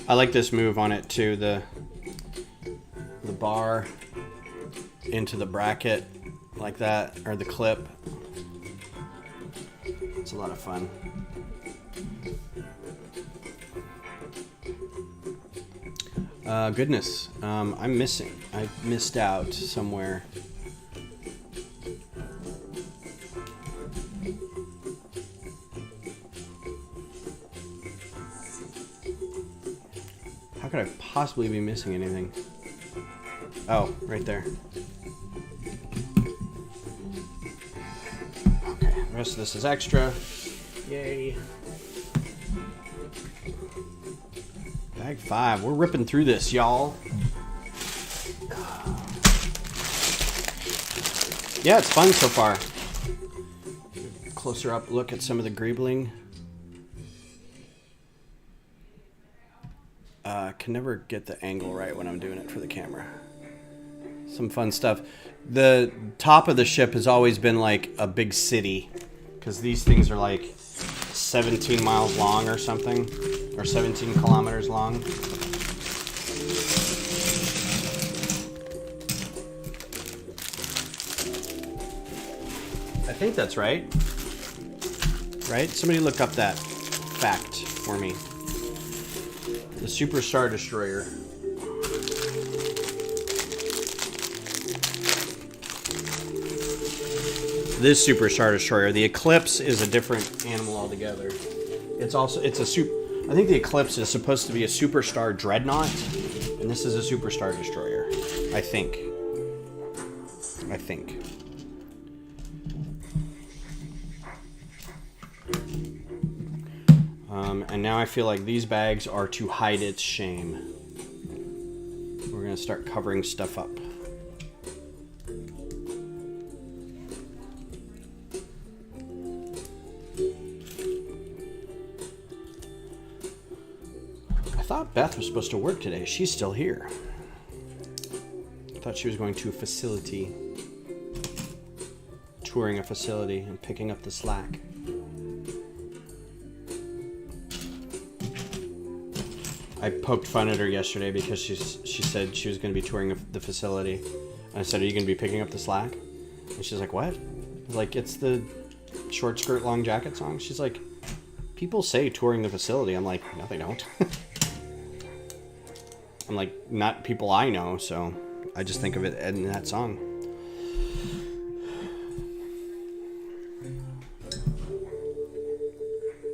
I like this move on it too, the bar into the bracket like that, or the clip. It's a lot of fun. Goodness, I'm missing. I missed out somewhere. How could I possibly be missing anything? Oh, right there. Okay, the rest of this is extra. Yay. Bag 5. We're ripping through this, y'all. Yeah, it's fun so far. Closer up look at some of the greebling. Can never get the angle right when I'm doing it for the camera. Some fun stuff. The top of the ship has always been like a big city because these things are like 17 miles long or something, or 17 kilometers long. I think that's right. Right? Somebody look up that fact for me. The Super Star Destroyer. This Super Star Destroyer. The Eclipse is a different animal altogether. It's a super. I think the Eclipse is supposed to be a Superstar Dreadnought, and this is a Superstar Destroyer. I think. And now I feel like these bags are to hide its shame. We're gonna start covering stuff up. I thought Beth was supposed to work today. She's still here. I thought she was going to a facility, touring a facility and picking up the slack. I poked fun at her yesterday because she said she was going to be touring the facility. And I said, "Are you going to be picking up the slack?" And she's like, "What?" I was like, "It's the short skirt, long jacket song." She's like, "People say touring the facility." I'm like, "No, they don't." I'm like, not people I know, so I just think of it in that song.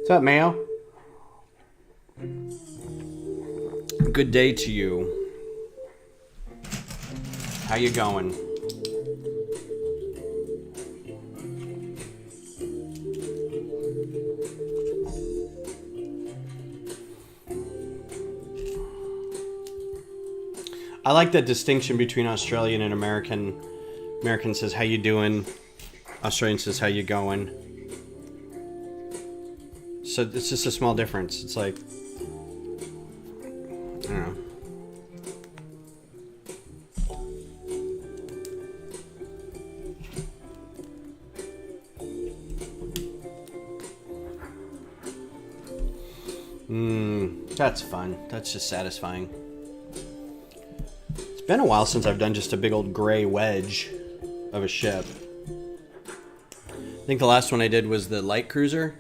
What's up, Mayo? Good day to you. How you going? I like that distinction between Australian and American. American says, "How you doing?" Australian says, "How you going?" So it's just a small difference. It's like, I don't know. That's fun. That's just satisfying. It's been a while since I've done just a big old gray wedge of a ship. I think the last one I did was the light cruiser.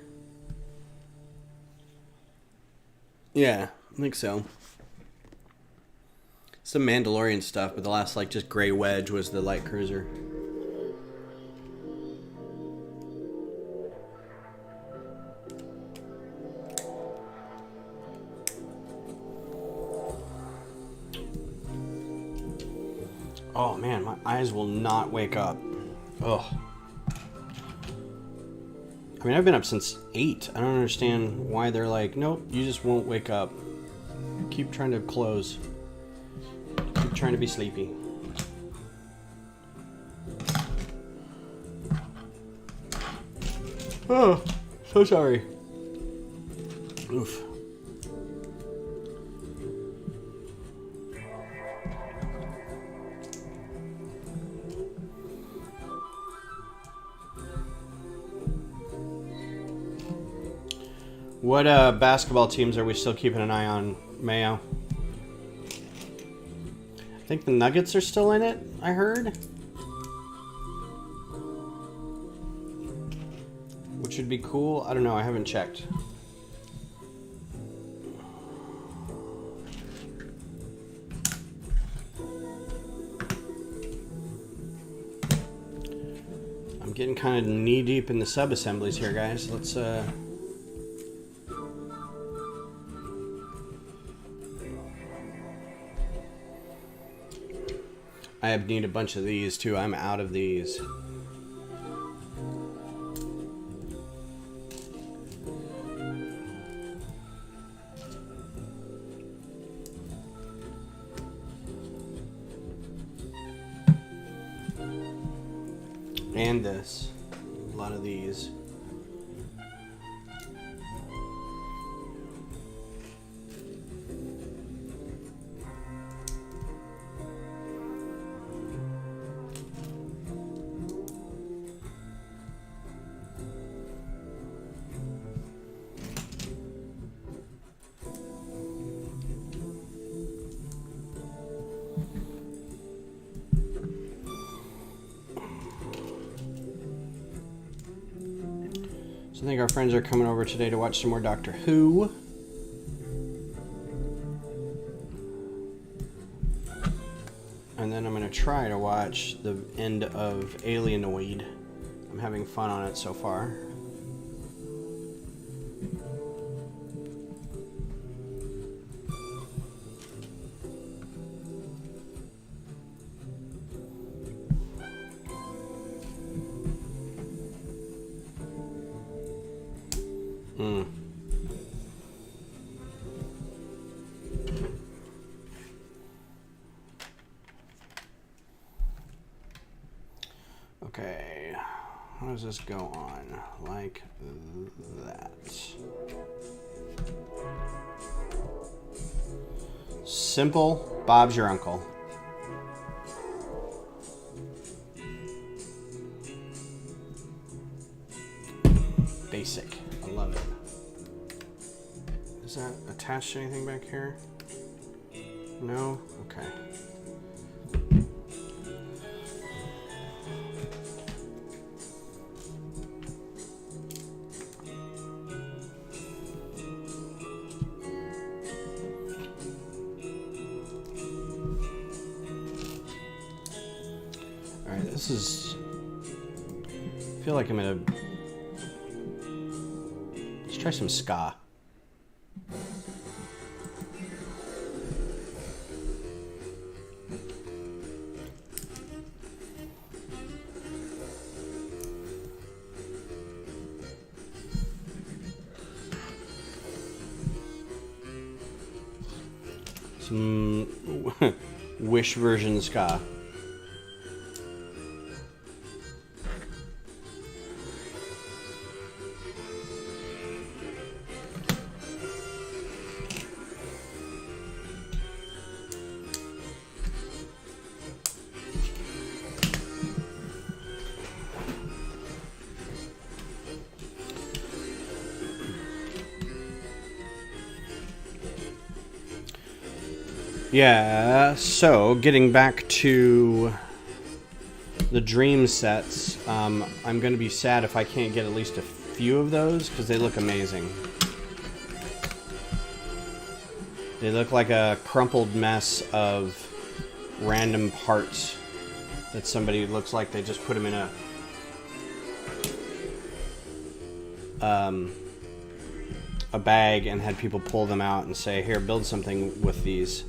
Yeah, I think so. Some Mandalorian stuff, but the last like just gray wedge was the light cruiser. Oh man, my eyes will not wake up. Ugh. I mean, I've been up since 8. I don't understand why they're like, nope, you just won't wake up. Keep trying to close. Keep trying to be sleepy. Oh, so sorry. Oof. What basketball teams are we still keeping an eye on, Mayo? I think the Nuggets are still in it, I heard. Which would be cool. I don't know, I haven't checked. I'm getting kind of knee deep in the sub-assemblies here, guys. Let's I need a bunch of these too. I'm out of these. And this. A lot of these. So I think our friends are coming over today to watch some more Doctor Who. And then I'm going to try to watch the end of Alienoid. I'm having fun on it so far. Okay, how does this go on? Like that. Simple, Bob's your uncle. Basic, I love it. Is that attached to anything back here? No? Okay. This is, I feel like I'm gonna, let's try some ska. Some Wish version ska. Yeah, so getting back to the dream sets, I'm going to be sad if I can't get at least a few of those because they look amazing. They look like a crumpled mess of random parts that somebody looks like they just put them in a bag and had people pull them out and say, here, build something with these.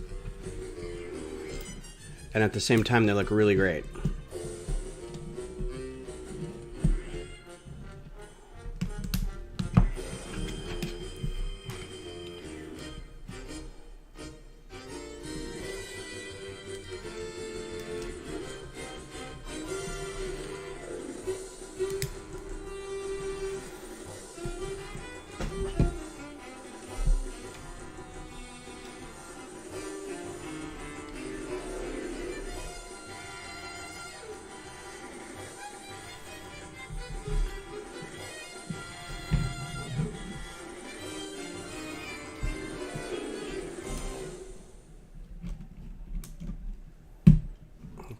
And at the same time, they look really great.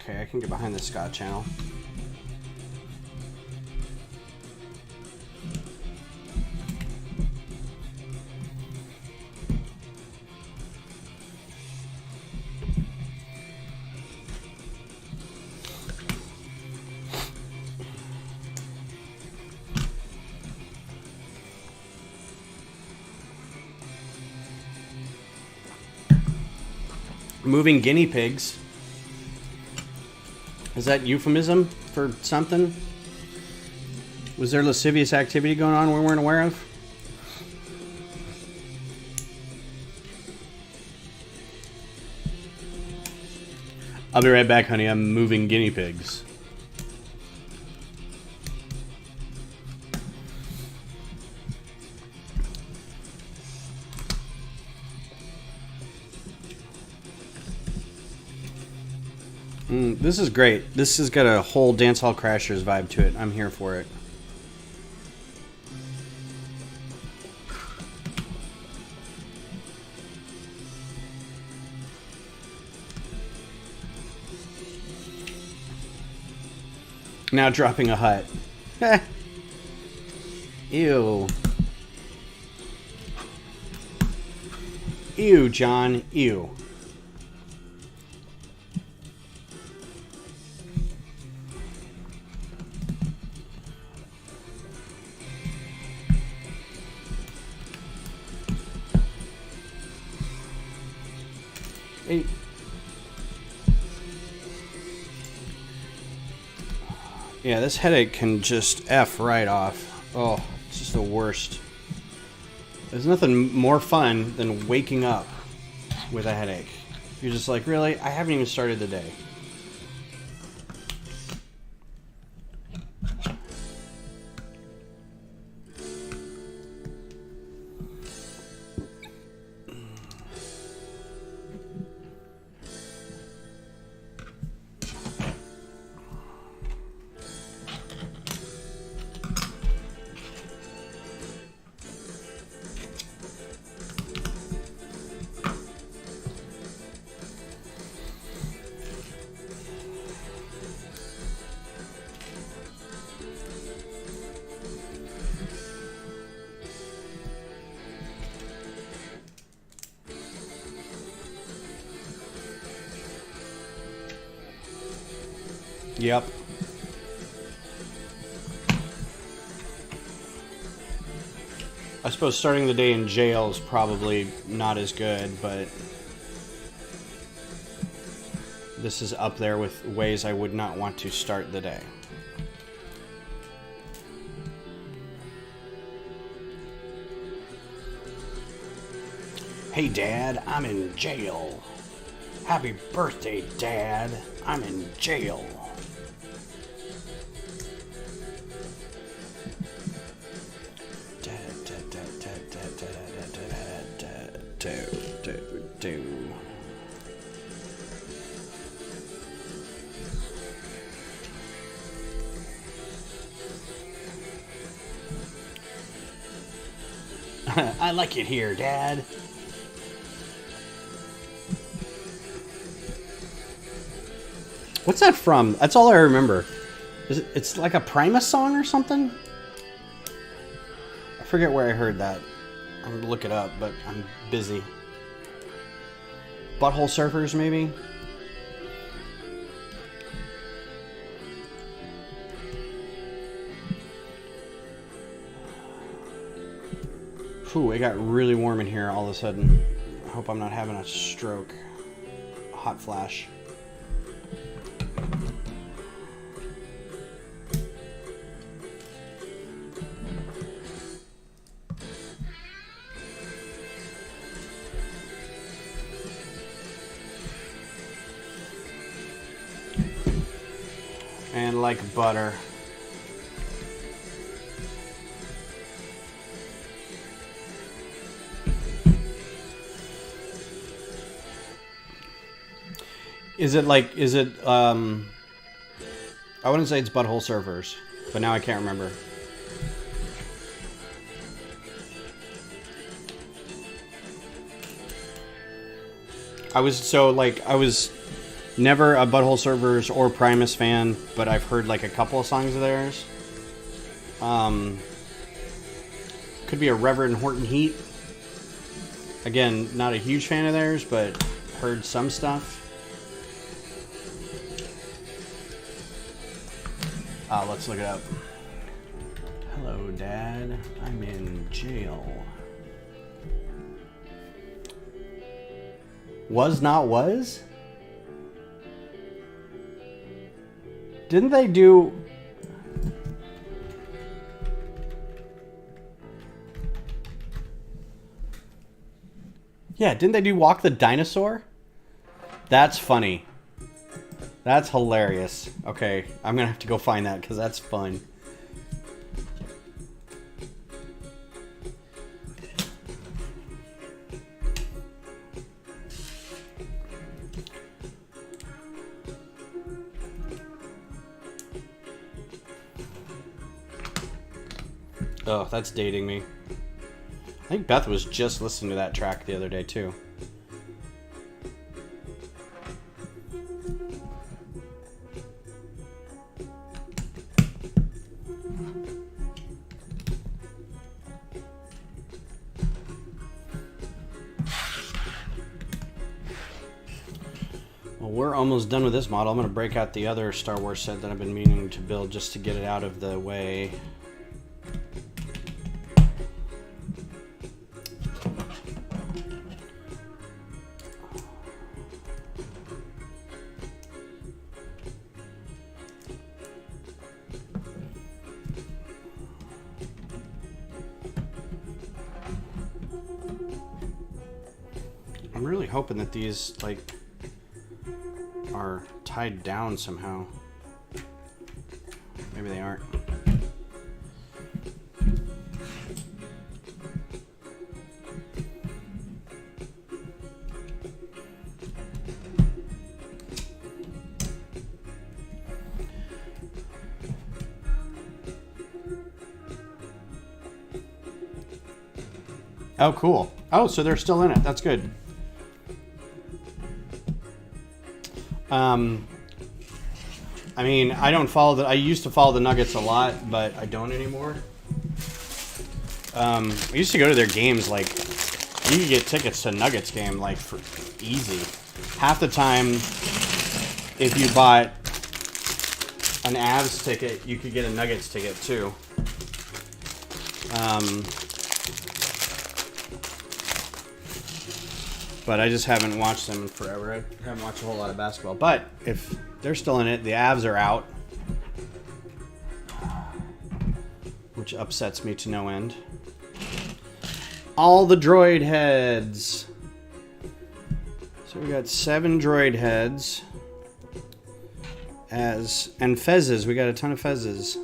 Okay, I can get behind the Scott channel. Moving guinea pigs. Is that euphemism for something? Was there lascivious activity going on we weren't aware of? I'll be right back, honey. I'm moving guinea pigs. This is great. This has got a whole Dance Hall Crashers vibe to it. I'm here for it. Now dropping a hut. Ew. Ew, John. Ew. Hey. Yeah, this headache can just F right off. Oh, it's just the worst. There's nothing more fun than waking up with a headache. You're just like, really? I haven't even started the day. Yep. I suppose starting the day in jail is probably not as good, but this is up there with ways I would not want to start the day. Hey, Dad, I'm in jail. Happy birthday, Dad. I'm in jail. I like it here, Dad. What's that from? That's all I remember. It's like a Primus song or something? I forget where I heard that. I'm gonna look it up, but I'm busy. Butthole Surfers, maybe? Whew, it got really warm in here all of a sudden. I hope I'm not having a stroke. A hot flash. And like butter. Is it I wouldn't say it's Butthole Surfers, but now I can't remember. I was Never a Butthole Surfers or Primus fan, but I've heard like a couple of songs of theirs. Could be a Reverend Horton Heat. Again, not a huge fan of theirs, but heard some stuff. Let's look it up. Hello, Dad. I'm in jail. Was Not Was? Didn't they do... Yeah, didn't they do Walk the Dinosaur? That's funny. That's hilarious. Okay, I'm gonna have to go find that because that's fun. Oh, that's dating me. I think Beth was just listening to that track the other day, too. Well, we're almost done with this model. I'm going to break out the other Star Wars set that I've been meaning to build just to get it out of the way. I'm really hoping that these, like, are tied down somehow. Maybe they aren't. Oh, cool. Oh, so they're still in it. That's good. I mean, I don't follow the... I used to follow the Nuggets a lot, but I don't anymore. I used to go to their games, like... You could get tickets to Nuggets game, like, for easy. Half the time, if you bought an Avs ticket, you could get a Nuggets ticket, too. But I just haven't watched them in forever. I haven't watched a whole lot of basketball. But if they're still in it, the Avs are out. Which upsets me to no end. All the droid heads. So we got 7 droid heads. And fezzes. We got a ton of fezzes.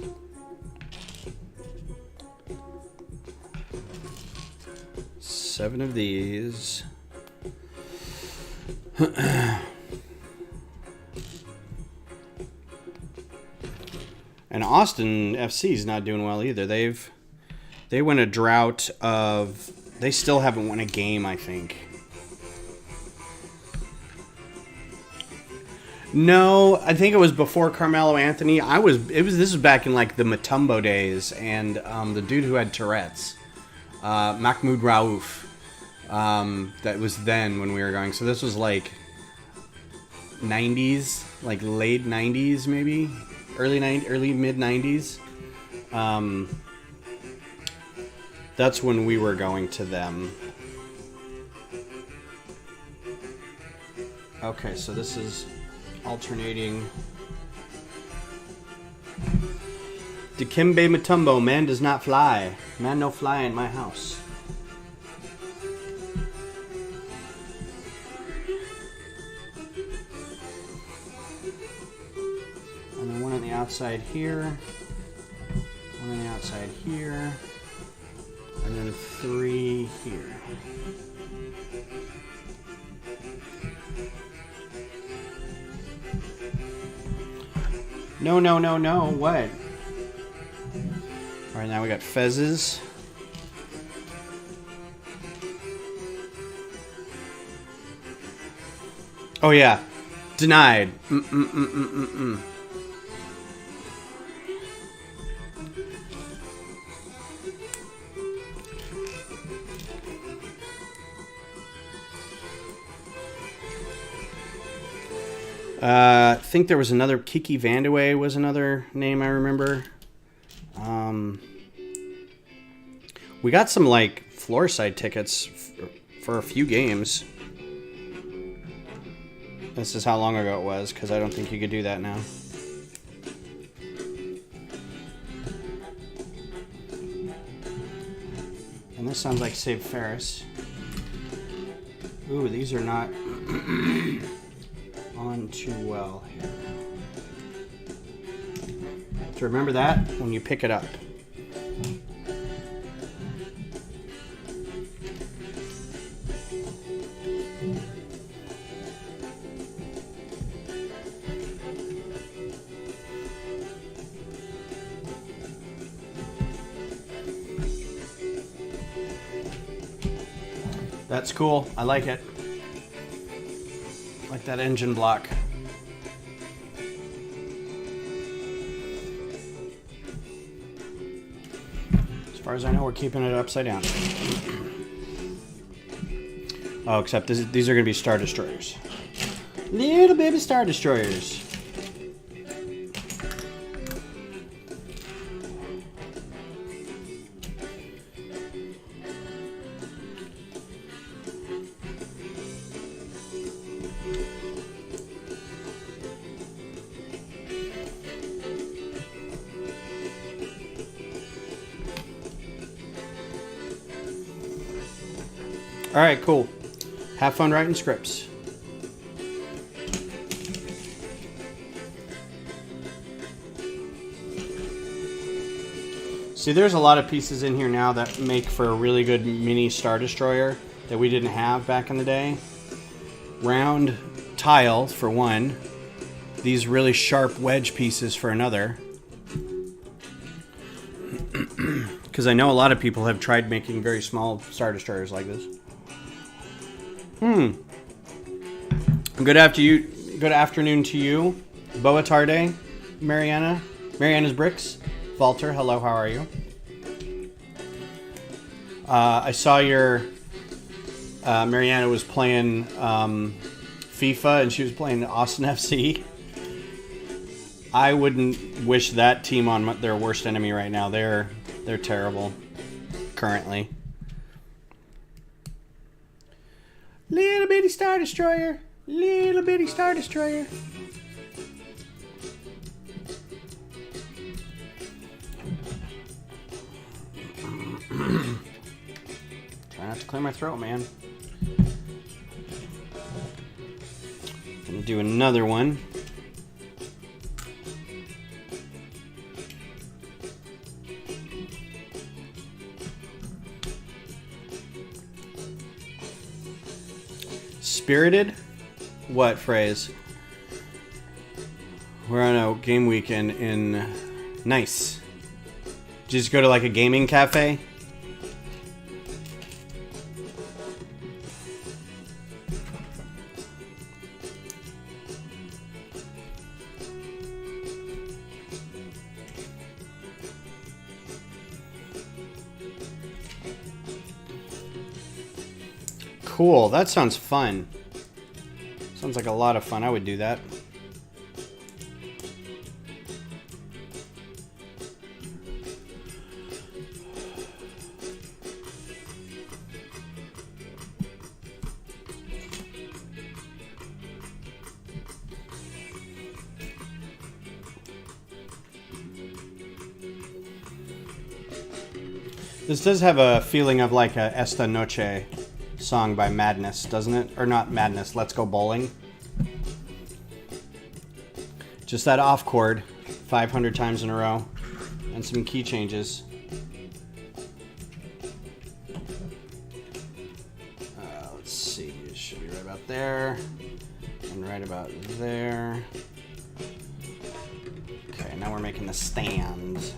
Seven of these. And Austin FC is not doing well either. They went a drought of... They still haven't won a game, I think. No, I think it was before Carmelo Anthony. This was back in like the Mutombo days, and the dude who had Tourette's, Mahmoud Raouf. That was then when we were going. So this was like 90s, like late 90s maybe, early mid 90s. That's when we were going to them. Okay, so this is alternating. Dikembe Mutombo, man does not fly. Man no fly in my house. And then one on the outside here. One on the outside here. And then 3 here. No, no, no, no. What? Alright, now we got fezzes. Oh, yeah. Denied. I think there was another Kiki Vandeweghe was another name I remember. We got some like floor side tickets for a few games. This is how long ago it was, because I don't think you could do that now. And this sounds like Save Ferris. Ooh, these are not on too well here. So remember that when you pick it up. That's cool. I like it. I like that engine block. As far as I know, we're keeping it upside down. Oh, except these are going to be Star Destroyers. Little baby Star Destroyers. All right, cool. Have fun writing scripts. See, there's a lot of pieces in here now that make for a really good mini Star Destroyer that we didn't have back in the day. Round tile for one. These really sharp wedge pieces for another. Because I know a lot of people have tried making very small Star Destroyers like this. Good afternoon to you. Boa tarde, Mariana. Mariana's Bricks. Walter, hello, how are you? I saw your... Mariana was playing FIFA and she was playing Austin FC. I wouldn't wish that team on their worst enemy right now. They're terrible currently. Little bitty Star Destroyer. Little bitty Star Destroyer. Try not to clear my throat, man. Gonna do another one. Spirited? What phrase? We're on a game weekend in... Nice. Did you just go to like a gaming cafe? Cool, that sounds fun. Sounds like a lot of fun. I would do that. This does have a feeling of like a Esta Noche song by Madness, doesn't it? Or not Madness, Let's Go Bowling. Just that off chord 500 times in a row and some key changes. Let's see, it should be right about there and right about there. Okay, now we're making the stands.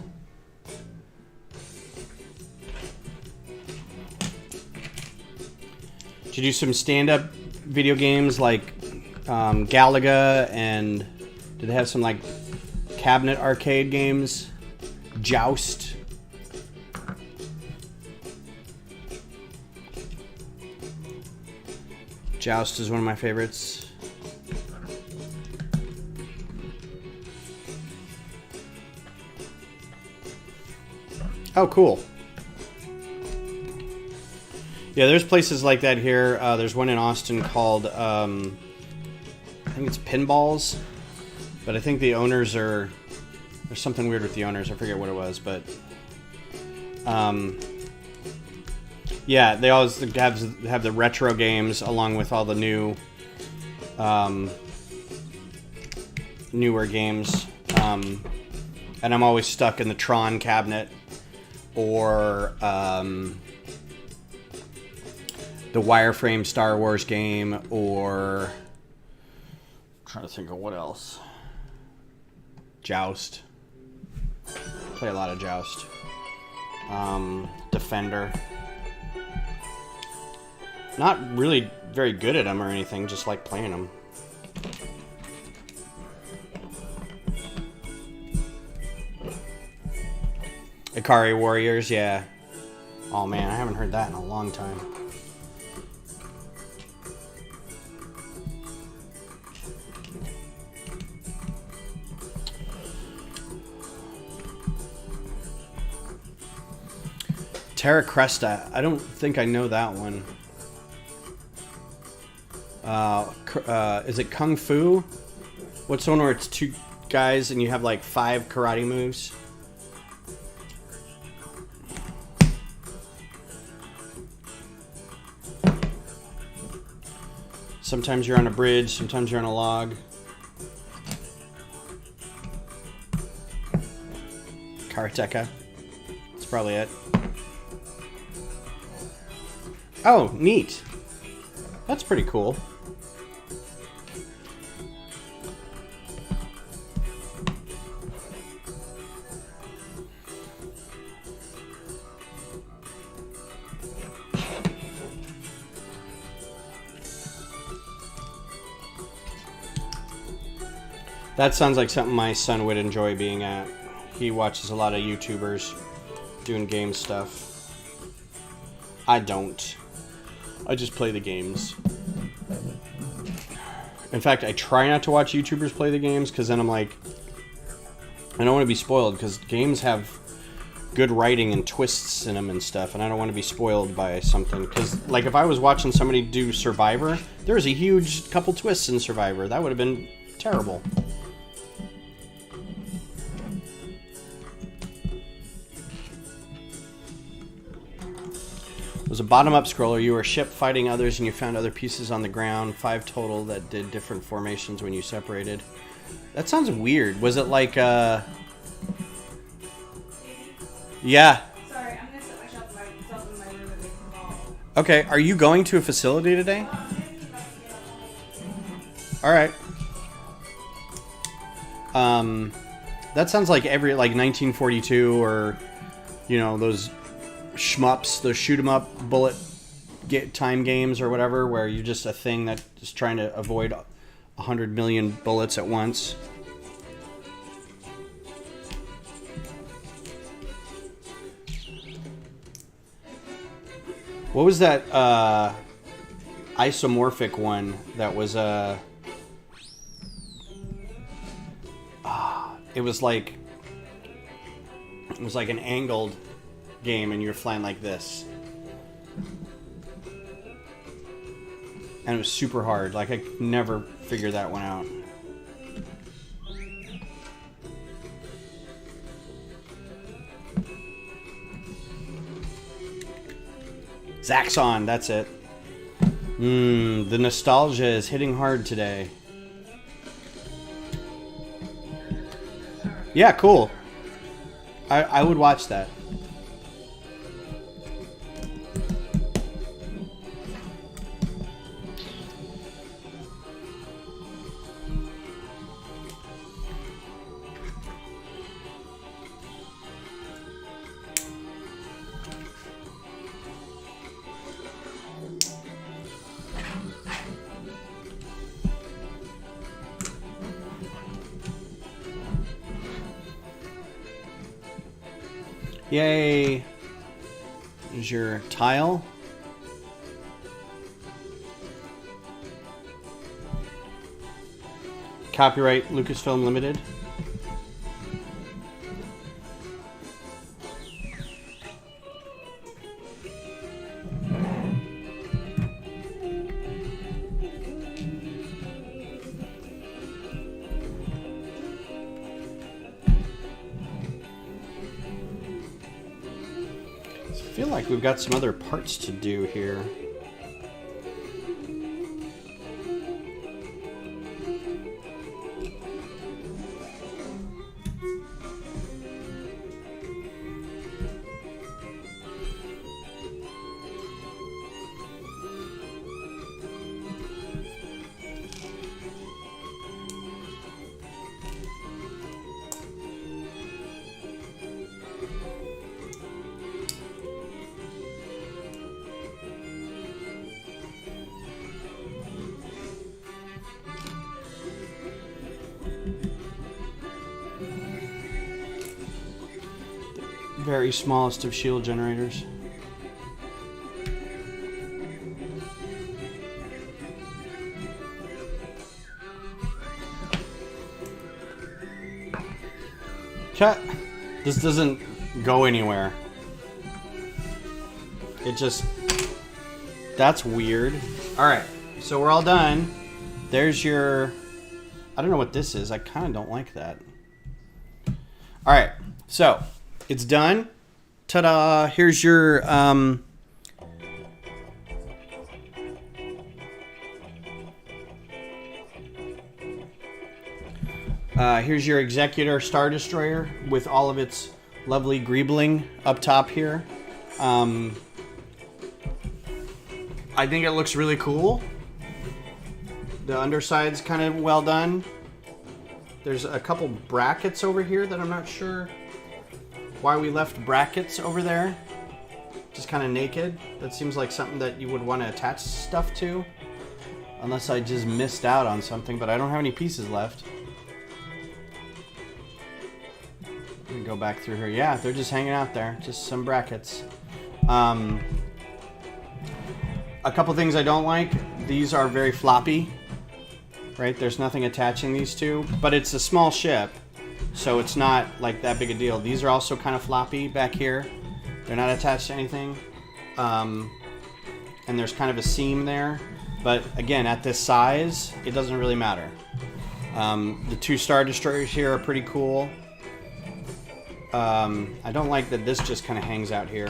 Did you do some stand-up video games like Galaga, and did they have some like cabinet arcade games? Joust. Joust is one of my favorites. Oh, cool. Yeah, there's places like that here. There's one in Austin called, I think it's Pinballs. But I think the owners are... There's something weird with the owners. I forget what it was, but... yeah, they always have the retro games along with all the new... newer games. And I'm always stuck in the Tron cabinet. Or the wireframe Star Wars game, or I'm trying to think of what else. Joust. Play a lot of Joust. Defender. Not really very good at them or anything, just like playing them. Ikari Warriors, yeah. Oh man, I haven't heard that in a long time. Terra Cresta, I don't think I know that one. Is it Kung Fu? What's the one where it's two guys and you have like 5 karate moves? Sometimes you're on a bridge, sometimes you're on a log. Karateka. That's probably it. Oh, neat. That's pretty cool. That sounds like something my son would enjoy being at. He watches a lot of YouTubers doing game stuff. I don't. I just play the games. In fact, I try not to watch YouTubers play the games because then I'm like, I don't want to be spoiled because games have good writing and twists in them and stuff, and I don't want to be spoiled by something. Because, like, if I was watching somebody do Survivor, there was a huge couple twists in Survivor. That would have been terrible. It was a bottom-up scroller. You were a ship fighting others, and you found other pieces on the ground. 5 total that did different formations when you separated. That sounds weird. Was it like, Yeah. Sorry, I'm gonna set myself in my room and make them all. Okay, are you going to a facility today? Alright. That sounds like every, like, 1942 or, you know, those shmups, those shoot 'em up bullet time games or whatever, where you're just a thing that is trying to avoid 100 million bullets at once. What was that isomorphic one that was it was like an angled game and you're flying like this, and it was super hard. Like, I could never figure that one out. Zaxxon, that's it. The nostalgia is hitting hard today. Yeah, cool. I would watch that. Yay! There's your tile. Copyright Lucasfilm Limited. I feel like we've got some other parts to do here. Very smallest of shield generators. Chat. This doesn't go anywhere. It just... That's weird. Alright, so we're all done. There's your... I don't know what this is. I kind of don't like that. Alright, so... It's done. Ta-da! Here's your here's your Executor Star Destroyer with all of its lovely greebling up top here. I think it looks really cool. The underside's kind of well done. There's a couple brackets over here that I'm not sure why we left brackets over there. Just kind of naked. That seems like something that you would want to attach stuff to. Unless I just missed out on something, but I don't have any pieces left. Let me go back through here. Yeah, they're just hanging out there. Just some brackets. A couple things I don't like. These are very floppy. Right? There's nothing attaching these two. But it's a small ship. So it's not like that big a deal. These are also kind of floppy back here. They're not attached to anything. And there's kind of a seam there. But again, at this size, it doesn't really matter. The two Star Destroyers here are pretty cool. I don't like that this just kind of hangs out here.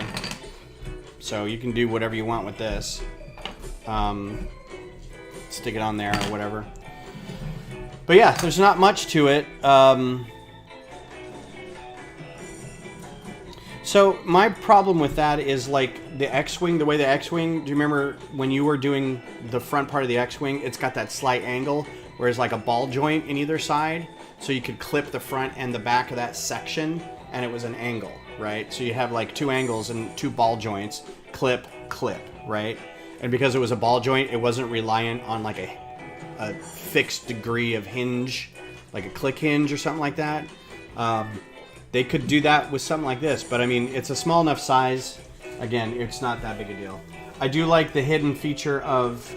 So you can do whatever you want with this. Stick it on there or whatever. But yeah, there's not much to it. So my problem with that is like the X-Wing, the way the X-Wing, do you remember when you were doing the front part of the X-Wing, it's got that slight angle, whereas like a ball joint in either side, so you could clip the front and the back of that section, and it was an angle, right? So you have like two angles and two ball joints, clip, clip, right? And because it was a ball joint, it wasn't reliant on like a fixed degree of hinge, like a click hinge or something like that. They could do that with something like this, but I mean, it's a small enough size. Again, it's not that big a deal. I do like the hidden feature of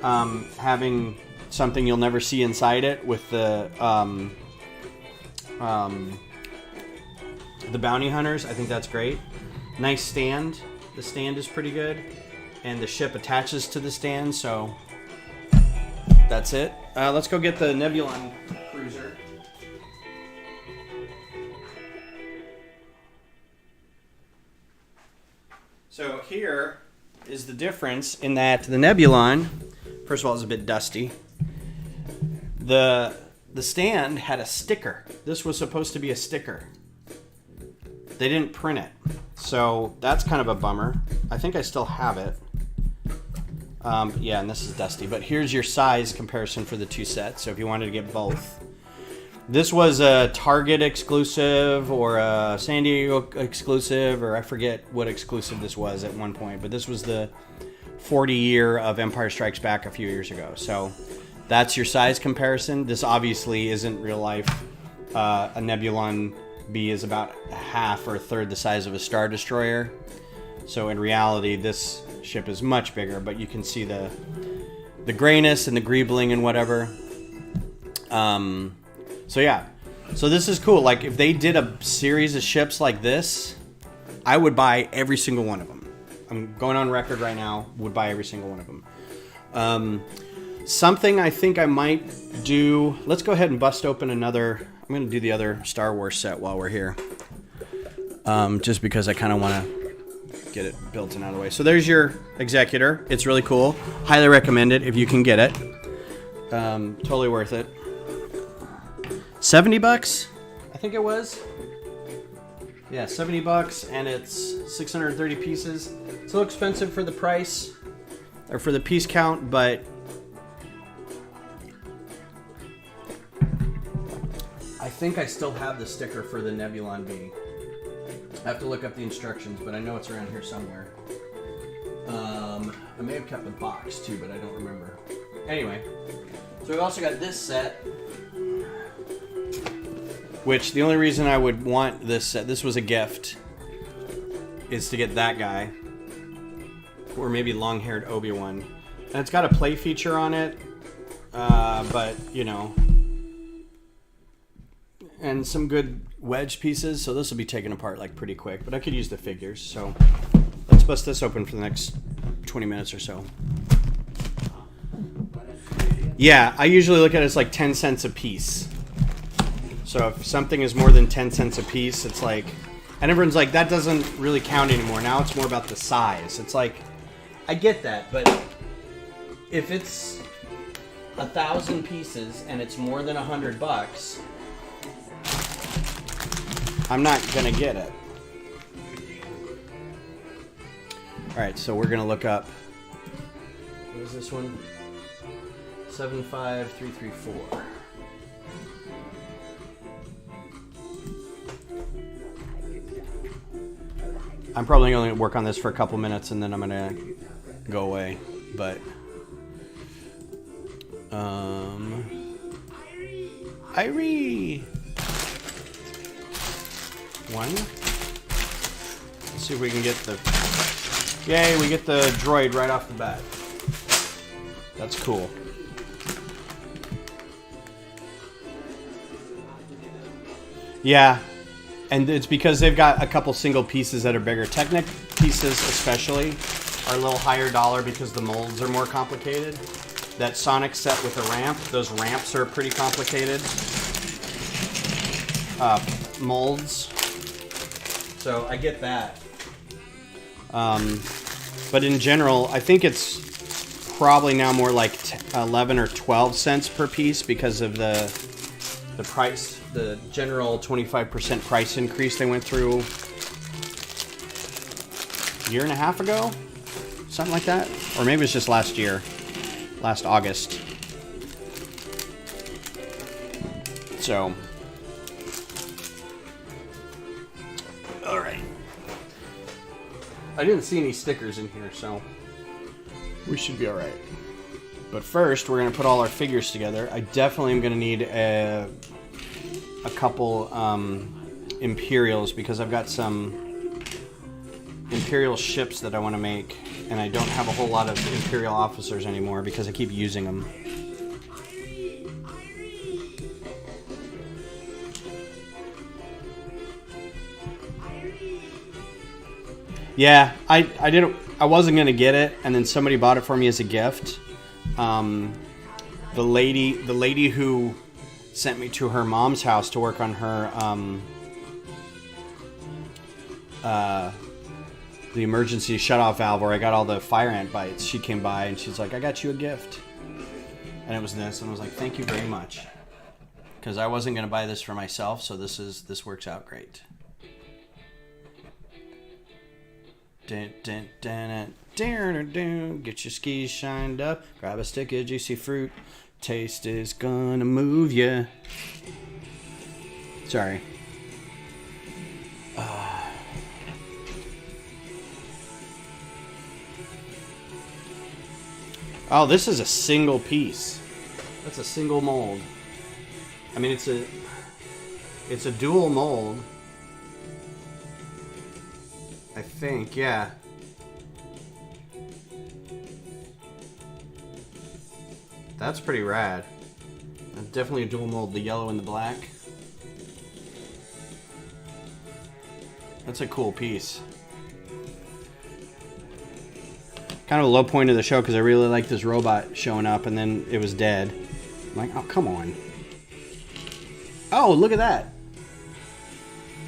having something you'll never see inside it with the bounty hunters. I think that's great. Nice stand. The stand is pretty good, and the ship attaches to the stand, so that's it. Let's go get the Nebulon cruiser. So here is the difference in that the Nebulon, first of all, is a bit dusty. The stand had a sticker. This was supposed to be a sticker. They didn't print it. So that's kind of a bummer. I think I still have it. Yeah, and this is dusty. But here's your size comparison for the two sets. So if you wanted to get both. This was a Target exclusive or a San Diego exclusive, or I forget what exclusive this was at one point. But this was the 40 year of Empire Strikes Back a few years ago. So that's your size comparison. This obviously isn't real life a Nebulon be is about half or a third the size of a Star Destroyer. So in reality, this ship is much bigger, but you can see the grayness and the greebling and whatever. So yeah, so this is cool. Like if they did a series of ships like this, I would buy every single one of them. I'm going on record right now, would buy every single one of them. Something I think I might do, let's go ahead and bust open another, I'm going to do the other Star Wars set while we're here. Just because I kind of want to get it built and out of the way. So there's your Executor. It's really cool. Highly recommend it if you can get it. Totally worth it. $70, I think it was. Yeah, $70, and it's 630 pieces. It's a little expensive for the price, or for the piece count, but I think I still have the sticker for the Nebulon V. I have to look up the instructions, but I know it's around here somewhere. I may have kept the box too, but I don't remember. Anyway, so we've also got this set, which the only reason I would want this set, this was a gift, is to get that guy, or maybe long-haired Obi-Wan. And it's got a play feature on it, but, you know, and some good wedge pieces, so this will be taken apart like pretty quick, but I could use the figures. So let's bust this open for the next 20 minutes or so. Yeah, I usually look at it as like 10 cents a piece. So if something is more than 10 cents a piece, it's like, and everyone's like, that doesn't really count anymore. Now it's more about the size. It's like, I get that, but if it's 1,000 pieces and it's more than $100, I'm not gonna get it. All right, so we're gonna look up, what is this one? 75334. I'm probably going to work on this for a couple minutes and then I'm going to go away. But, Irie! One. Let's see if we can get the, yay, we get the droid right off the bat. That's cool. Yeah. And it's because they've got a couple single pieces that are bigger. Technic pieces especially are a little higher dollar because the molds are more complicated. That Sonic set with a ramp, those ramps are pretty complicated. Molds. So I get that. But in general, I think it's probably now more like 11 or 12 cents per piece because of the price. The general 25% price increase they went through a year and a half ago, something like that, or maybe it's just last year, last August. So, all right. I didn't see any stickers in here, so we should be all right. But first, we're gonna put all our figures together. I definitely am gonna need a couple Imperials because I've got some Imperial ships that I want to make, and I don't have a whole lot of Imperial officers anymore because I keep using them. Yeah, I wasn't gonna get it, and then somebody bought it for me as a gift. The lady who sent me to her mom's house to work on her the emergency shutoff valve where I got all the fire ant bites. She came by and she's like, I got you a gift. And it was this, and I was like, thank you very much. Because I wasn't going to buy this for myself, so this works out great. Get your skis shined up, grab a stick of juicy fruit. Taste is gonna move ya. Sorry. Oh, this is a single piece. That's a single mold. I mean, it's a dual mold. think, yeah. That's pretty rad. Definitely a dual mold, the yellow and the black. That's a cool piece. Kind of a low point of the show because I really liked this robot showing up and then it was dead. I'm like, oh, come on. Oh, look at that.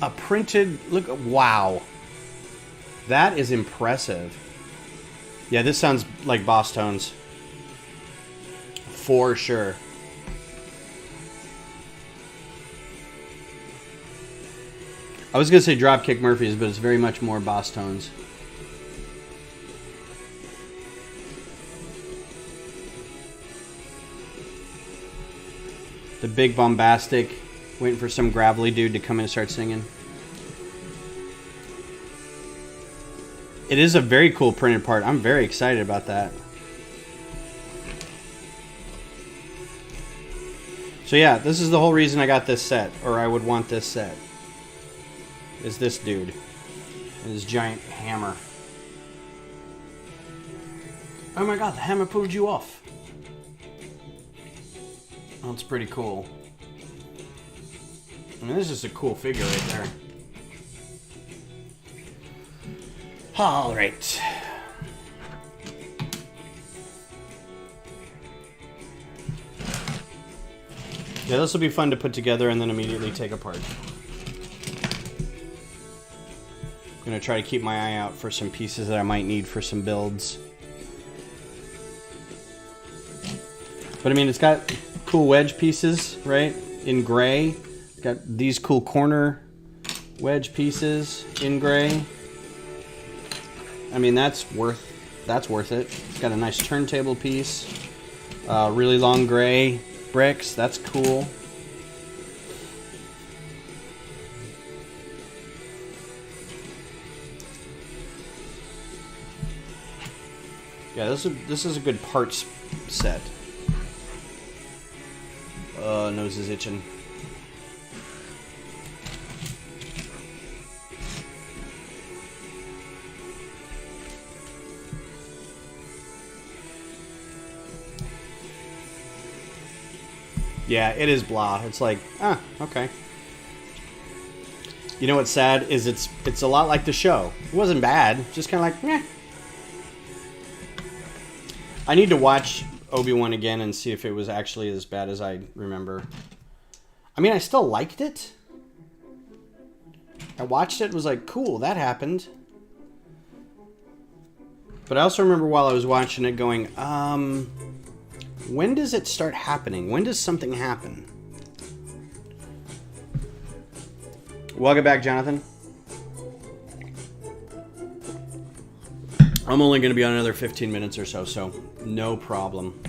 A printed, look, wow. That is impressive. Yeah, this sounds like Boss Tones. For sure. I was going to say Dropkick Murphys, but it's very much more Boss Tones. The big bombastic, waiting for some gravelly dude to come in and start singing. It is a very cool printed part. I'm very excited about that. So yeah, this is the whole reason I got this set, or I would want this set. Is this dude and his giant hammer. Oh my god, the hammer pulled you off. That's pretty cool. I mean, this is a cool figure right there. All right. Yeah, this will be fun to put together and then immediately take apart. I'm going to try to keep my eye out for some pieces that I might need for some builds. But I mean, it's got cool wedge pieces, right? In gray. It's got these cool corner wedge pieces in gray. I mean, that's worth it. It's got a nice turntable piece. Really long gray bricks. That's cool. Yeah, this is a good parts set. Nose is itching. Yeah, it is blah. It's like, okay. You know what's sad is it's a lot like the show. It wasn't bad, just kind of like, meh. I need to watch Obi-Wan again and see if it was actually as bad as I remember. I mean, I still liked it. I watched it and was like, cool, that happened. But I also remember while I was watching it going, when does it start happening? When does something happen? Welcome back, Jonathan. I'm only going to be on another 15 minutes or so, so no problem.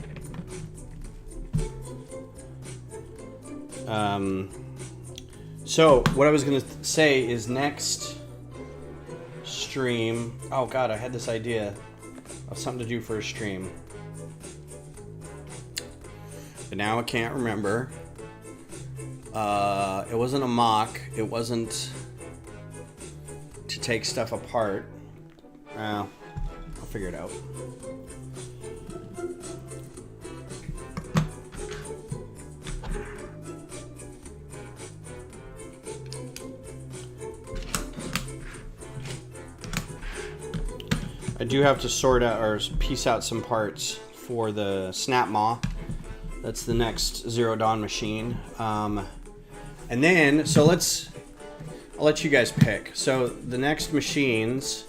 So what I was going to say is next stream... Oh, God, I had this idea of something to do for a stream. But now I can't remember. It wasn't a mock. It wasn't to take stuff apart. I'll figure it out. I do have to sort out or piece out some parts for the Snap Maw. That's the next Zero Dawn machine. And then, so I'll let you guys pick. So the next machines,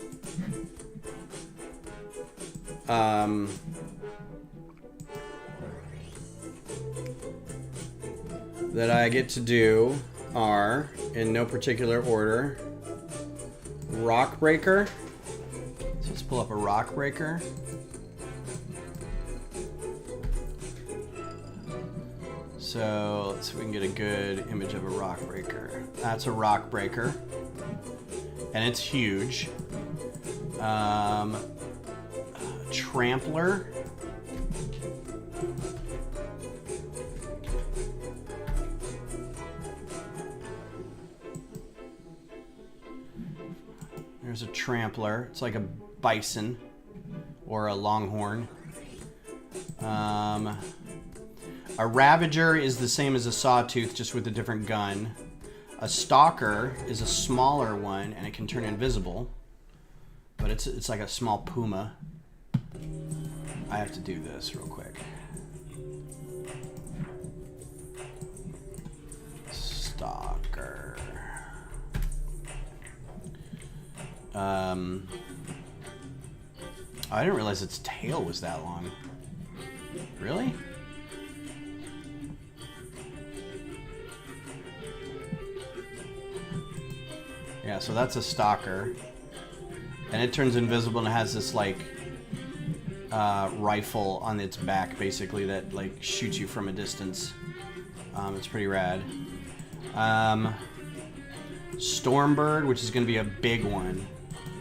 that I get to do are, in no particular order, Rock Breaker. So let's pull up a Rock Breaker. So let's see if we can get a good image of a rock breaker. That's a rock breaker, and it's huge. Trampler. There's a trampler. It's like a bison or a longhorn. A ravager is the same as a sawtooth, just with a different gun. A stalker is a smaller one, and it can turn invisible. But it's like a small puma. I have to do this real quick. Stalker. I didn't realize its tail was that long. Really? Yeah, so that's a stalker. And it turns invisible and it has this like rifle on its back basically that like shoots you from a distance. It's pretty rad. Stormbird, which is going to be a big one.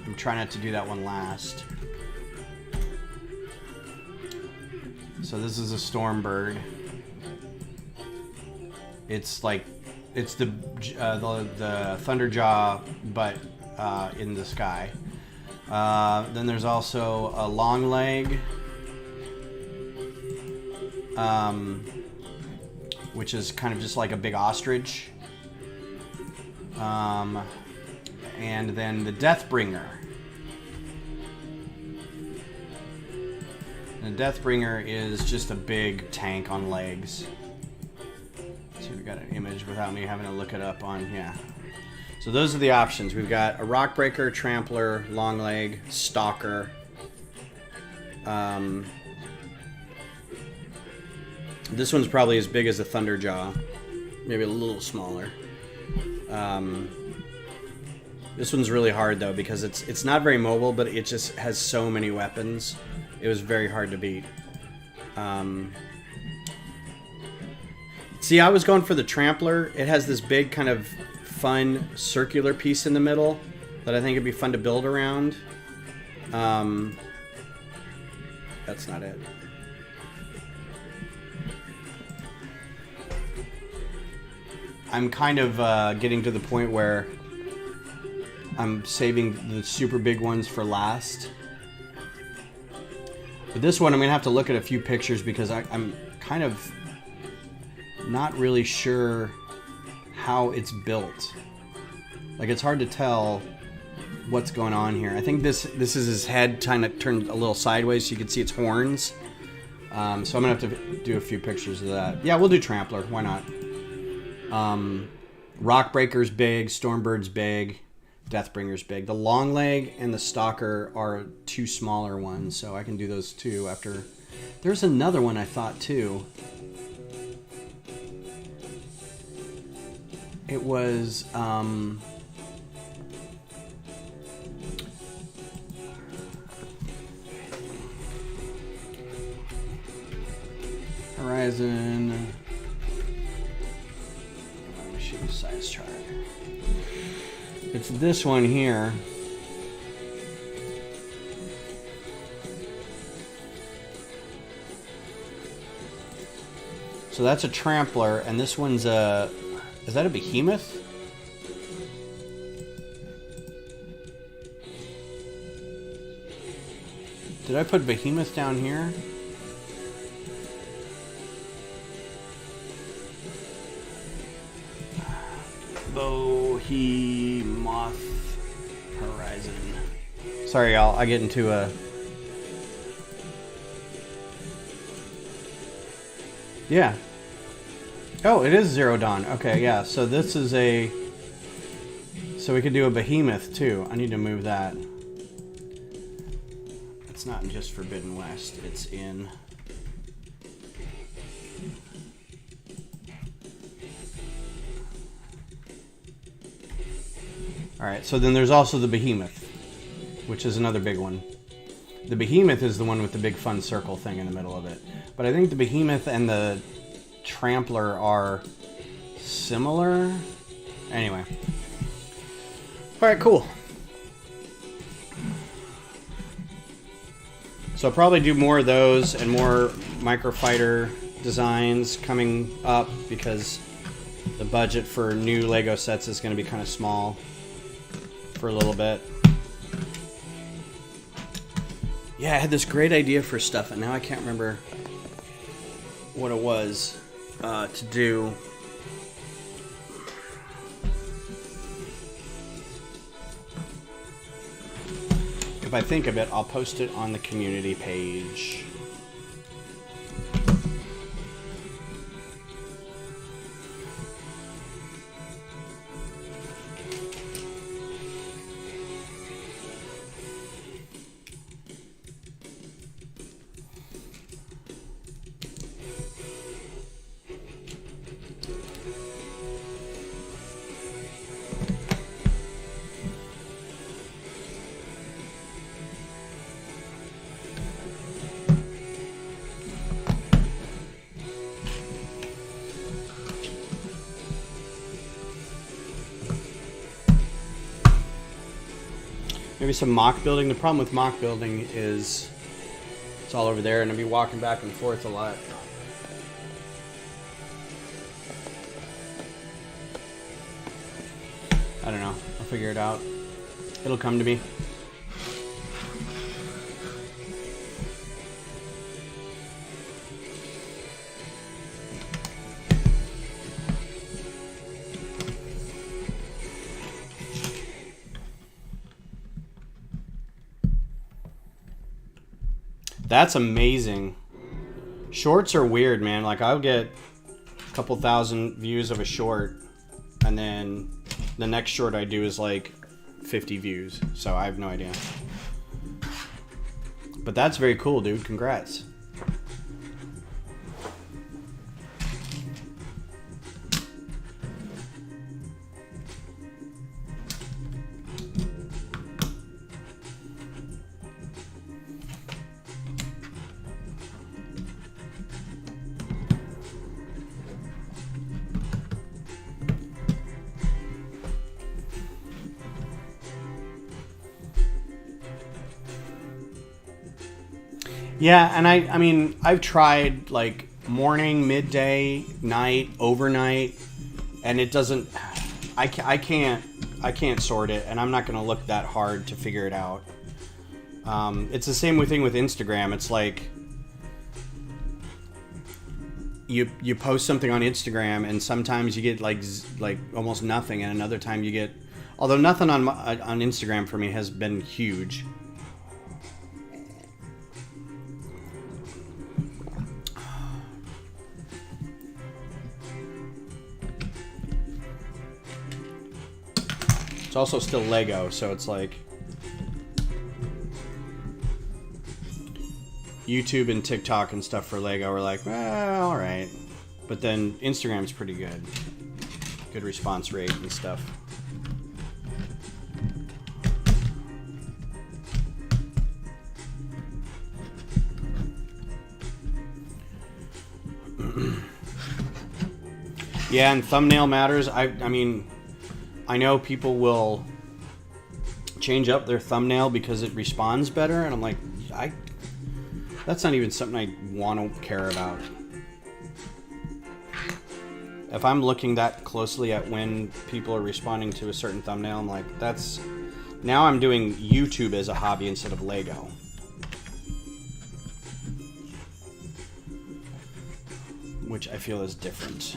I'm trying not to do that one last. So this is a Stormbird. It's like, it's the Thunderjaw, but in the sky. Then there's also a Longleg, which is kind of just like a big ostrich. And then the Deathbringer. And the Deathbringer is just a big tank on legs. So we got an image without me having to look it up on, yeah. So those are the options. We've got a Rockbreaker, Trampler, Longleg, Stalker. This one's probably as big as a Thunderjaw. Maybe a little smaller. This one's really hard though because it's not very mobile, but it just has so many weapons. It was very hard to beat. See, I was going for the Trampler. It has this big kind of fun circular piece in the middle that I think would be fun to build around. That's not it. I'm kind of getting to the point where I'm saving the super big ones for last. But this one I'm going to have to look at a few pictures because I'm kind of not really sure how it's built. Like, it's hard to tell what's going on here. I think this is his head kind of turned a little sideways so you can see its horns. So I'm going to have to do a few pictures of that. Yeah, we'll do Trampler. Why not? Rockbreaker's big, Stormbird's big, Deathbringer's big. The Longleg and the Stalker are two smaller ones, so I can do those two after. There's another one I thought too. It was Horizon. Let me shoot the size chart. It's this one here. So that's a Trampler, and this one's a... Is that a Behemoth? Did I put Behemoth down here? Behemoth Horizon. Sorry, y'all. I get into a... Yeah. Oh, it is Zero Dawn. Okay, yeah. So this is a... So we could do a Behemoth, too. I need to move that. It's not in just Forbidden West. It's in... Alright, so then there's also the Behemoth, which is another big one. The Behemoth is the one with the big fun circle thing in the middle of it. But I think the Behemoth and the Trampler are similar. Anyway. Alright, cool. So I'll probably do more of those and more microfighter designs coming up because the budget for new Lego sets is going to be kind of small for a little bit. Yeah, I had this great idea for stuff, and now I can't remember what it was to do. If I think of it, I'll post it on the community page. Maybe some mock building. The problem with mock building is it's all over there and I'll be walking back and forth a lot. I don't know. I'll figure it out. It'll come to me. That's amazing. Shorts are weird, man. Like, I'll get a couple thousand views of a short, and then the next short I do is like 50 views. So I have no idea. But that's very cool, dude. Congrats. Yeah, and I mean, I've tried like morning, midday, night, overnight, and it doesn't. I can't sort it, and I'm not going to look that hard to figure it out. It's the same thing with Instagram. It's like you post something on Instagram, and sometimes you get like almost nothing, and another time you get, although nothing on Instagram for me has been huge. It's also still Lego, so it's like YouTube and TikTok and stuff for Lego are like, well, all right. But then Instagram's pretty good. Good response rate and stuff. Yeah, and thumbnail matters. I mean, I know people will change up their thumbnail because it responds better, and I'm like, that's not even something I want to care about. If I'm looking that closely at when people are responding to a certain thumbnail, I'm like, now I'm doing YouTube as a hobby instead of Lego. Which I feel is different.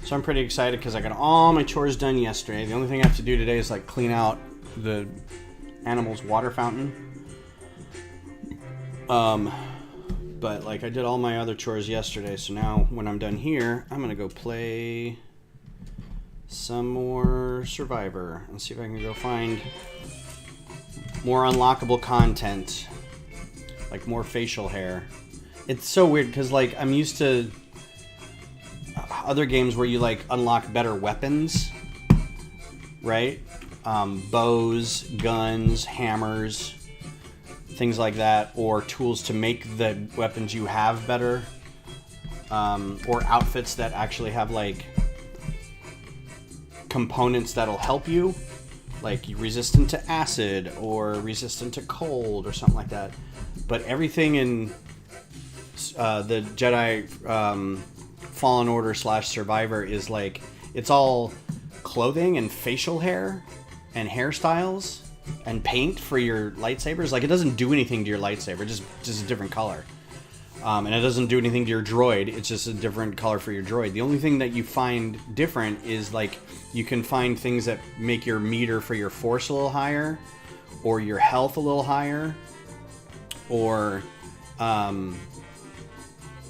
So I'm pretty excited because I got all my chores done yesterday. The only thing I have to do today is like clean out the animal's water fountain. But like I did all my other chores yesterday, so now when I'm done here, I'm gonna go play some more Survivor and see if I can go find more unlockable content, like more facial hair. It's so weird because like I'm used to other games where you like unlock better weapons, right? Bows, guns, hammers, things like that, or tools to make the weapons you have better, or outfits that actually have like components that'll help you, like resistant to acid or resistant to cold or something like that. But everything in the Jedi Fallen Order / Survivor is like, it's all clothing and facial hair and hairstyles and paint for your lightsabers. Like, it doesn't do anything to your lightsaber, just a different color. And it doesn't do anything to your droid, it's just a different color for your droid. The only thing that you find different is, like, you can find things that make your meter for your force a little higher, or your health a little higher, or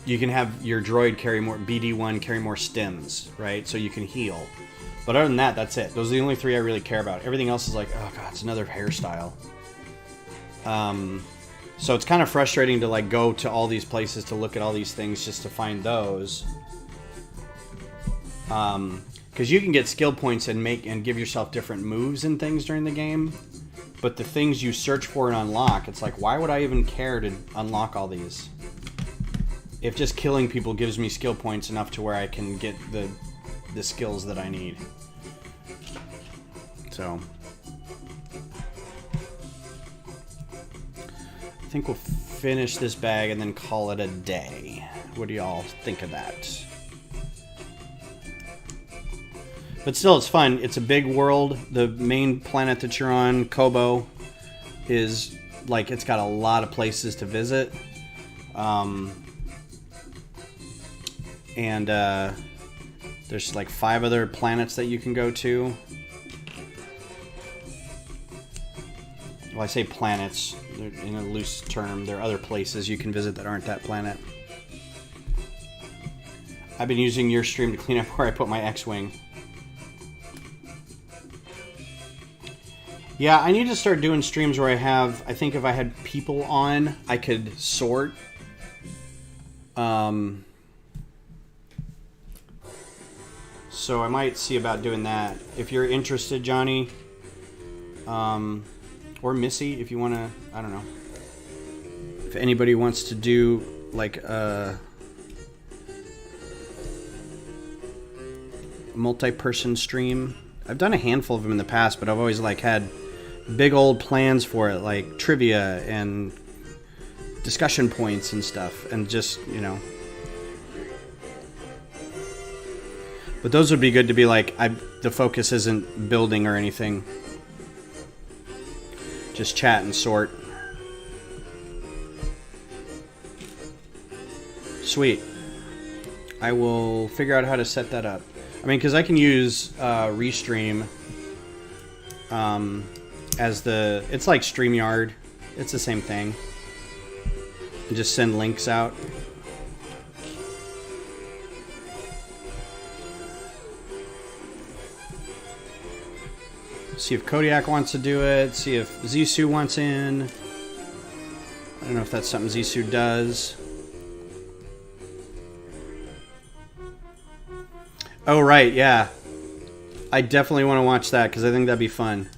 you can have your droid carry more, BD1 carry more stims, right? So you can heal. But other than that, that's it. Those are the only 3 I really care about. Everything else is like, oh god, it's another hairstyle. So it's kind of frustrating to like go to all these places to look at all these things just to find those. Because you can get skill points and give yourself different moves and things during the game. But the things you search for and unlock, it's like, why would I even care to unlock all these? If just killing people gives me skill points enough to where I can get the skills that I need. So I think we'll finish this bag and then call it a day. What do y'all think of that? But still, it's fun. It's a big world. The main planet that you're on, Kobo, is like, it's got a lot of places to visit. And there's like 5 other planets that you can go to. Well, I say planets in a loose term. There are other places you can visit that aren't that planet. I've been using your stream to clean up where I put my X-Wing. Yeah, I need to start doing streams where I think if I had people on, I could sort. So I might see about doing that. If you're interested, Johnny, or Missy, if you want to, I don't know. If anybody wants to do like a multi-person stream, I've done a handful of them in the past, but I've always like had big old plans for it, like trivia and discussion points and stuff, and just, you know. But those would be good to be like, the focus isn't building or anything. Just chat and sort. Sweet. I will figure out how to set that up. I mean, because I can use Restream as the... It's like StreamYard. It's the same thing. And just send links out. See if Kodiak wants to do it. See if Zissou wants in. I don't know if that's something Zissou does. Oh, right, yeah. I definitely want to watch that because I think that'd be fun.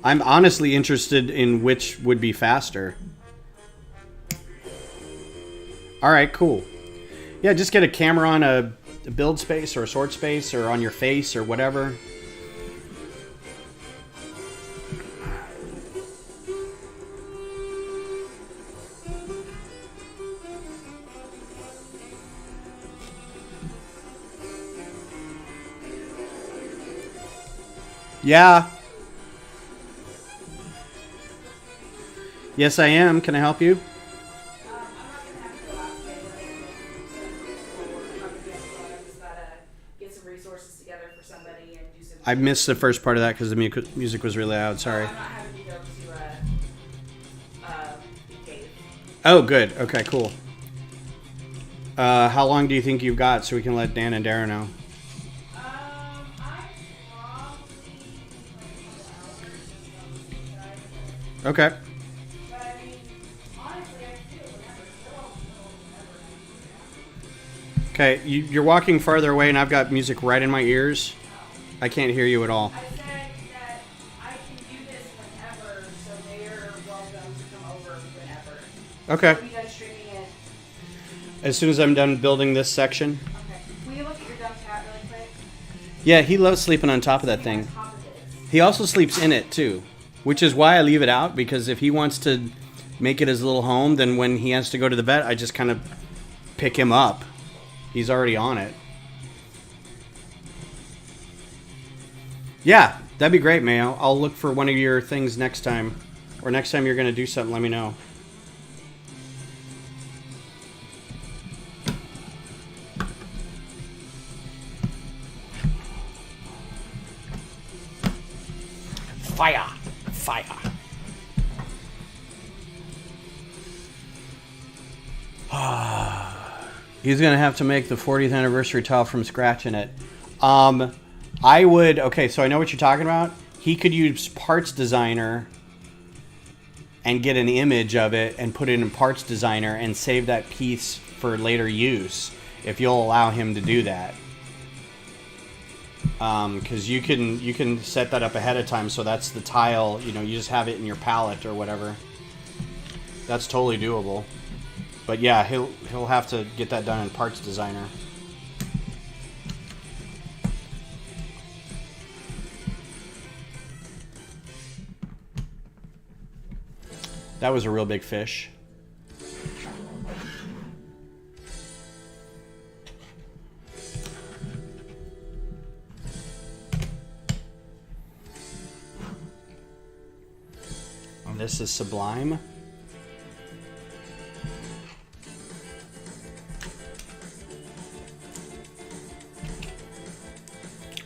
I'm honestly interested in which would be faster. Alright, cool. Yeah, just get a camera on a build space or a sword space or on your face or whatever. Yeah. Yes, I am. Can I help you? I missed the first part of that because the music was really loud. Sorry. Oh, good. Okay, cool. How long do you think you've got so we can let Dan and Dara know? Okay. Okay, you're walking farther away and I've got music right in my ears. I can't hear you at all. I said that I can do this whenever, so they're welcome to come over whenever. Okay. Are you done streaming it? As soon as I'm done building this section. Okay. Will you look at your dumb cat Yeah, he loves sleeping on top of that thing. top of it. He also sleeps in it too, which is why I leave it out, because if he wants to make it his little home, then when he has to go to the vet, I just kind of pick him up. He's already on it. Yeah, that'd be great, Mayo. I'll look for one of your things next time. Or next time you're going to do something, let me know. Fire! Fire! He's going to have to make the 40th anniversary tile from scratch in it. I would... Okay, so I know what you're talking about. He could use Parts Designer and get an image of it and put it in Parts Designer and save that piece for later use, if you'll allow him to do that. Because you can set that up ahead of time, so that's the tile, you know, you just have it in your palette or whatever. That's totally doable. But yeah, he'll have to get that done in Parts Designer. That was a real big fish. And this is Sublime.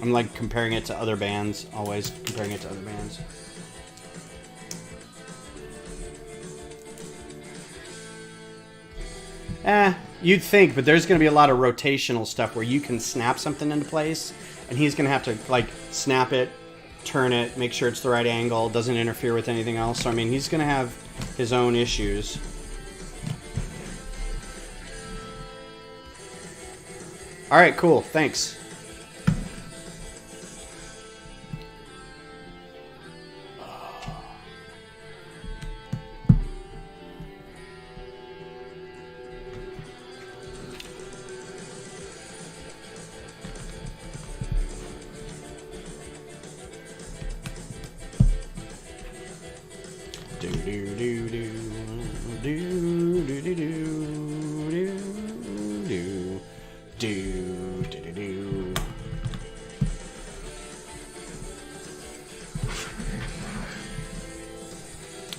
I'm like comparing it to other bands, always comparing it to other bands. You'd think, but there's going to be a lot of rotational stuff where you can snap something into place, and he's going to have to, like, snap it, turn it, make sure it's the right angle, doesn't interfere with anything else. So, I mean, he's going to have his own issues. All right, cool. Thanks.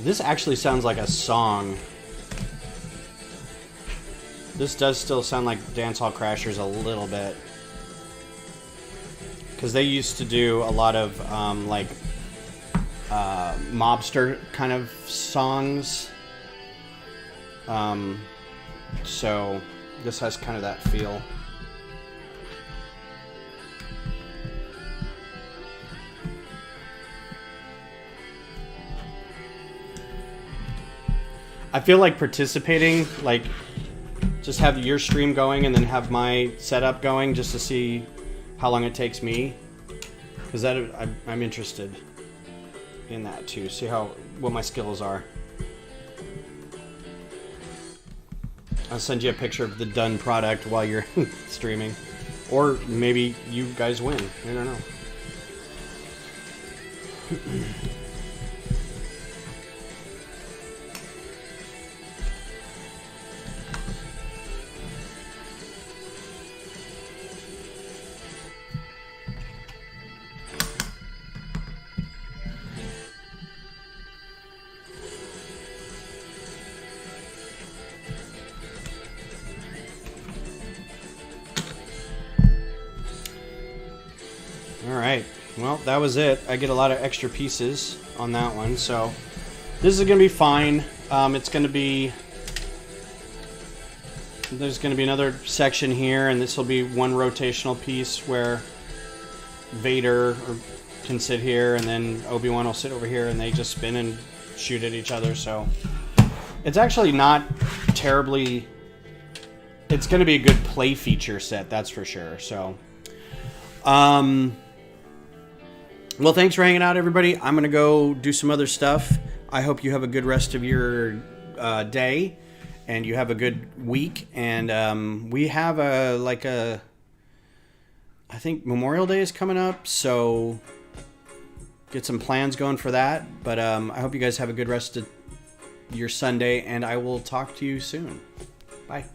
This actually sounds like a song. This does still sound like Dancehall Crashers a little bit. Because they used to do a lot of, mobster kind of songs. So this has kind of that feel. I feel like participating, like, just have your stream going and then have my setup going just to see how long it takes me. Because I'm interested in that too. See what my skills are. I'll send you a picture of the done product while you're streaming. Or maybe you guys win. I don't know. Alright, well, that was it. I get a lot of extra pieces on that one, so this is going to be fine. It's going to be... There's going to be another section here, and this will be one rotational piece where Vader can sit here, and then Obi-Wan will sit over here, and they just spin and shoot at each other, so... It's actually not terribly... It's going to be a good play feature set, that's for sure, so... Well, thanks for hanging out, everybody. I'm going to go do some other stuff. I hope you have a good rest of your day, and you have a good week. And we have a I think Memorial Day is coming up, so get some plans going for that. But I hope you guys have a good rest of your Sunday, and I will talk to you soon. Bye.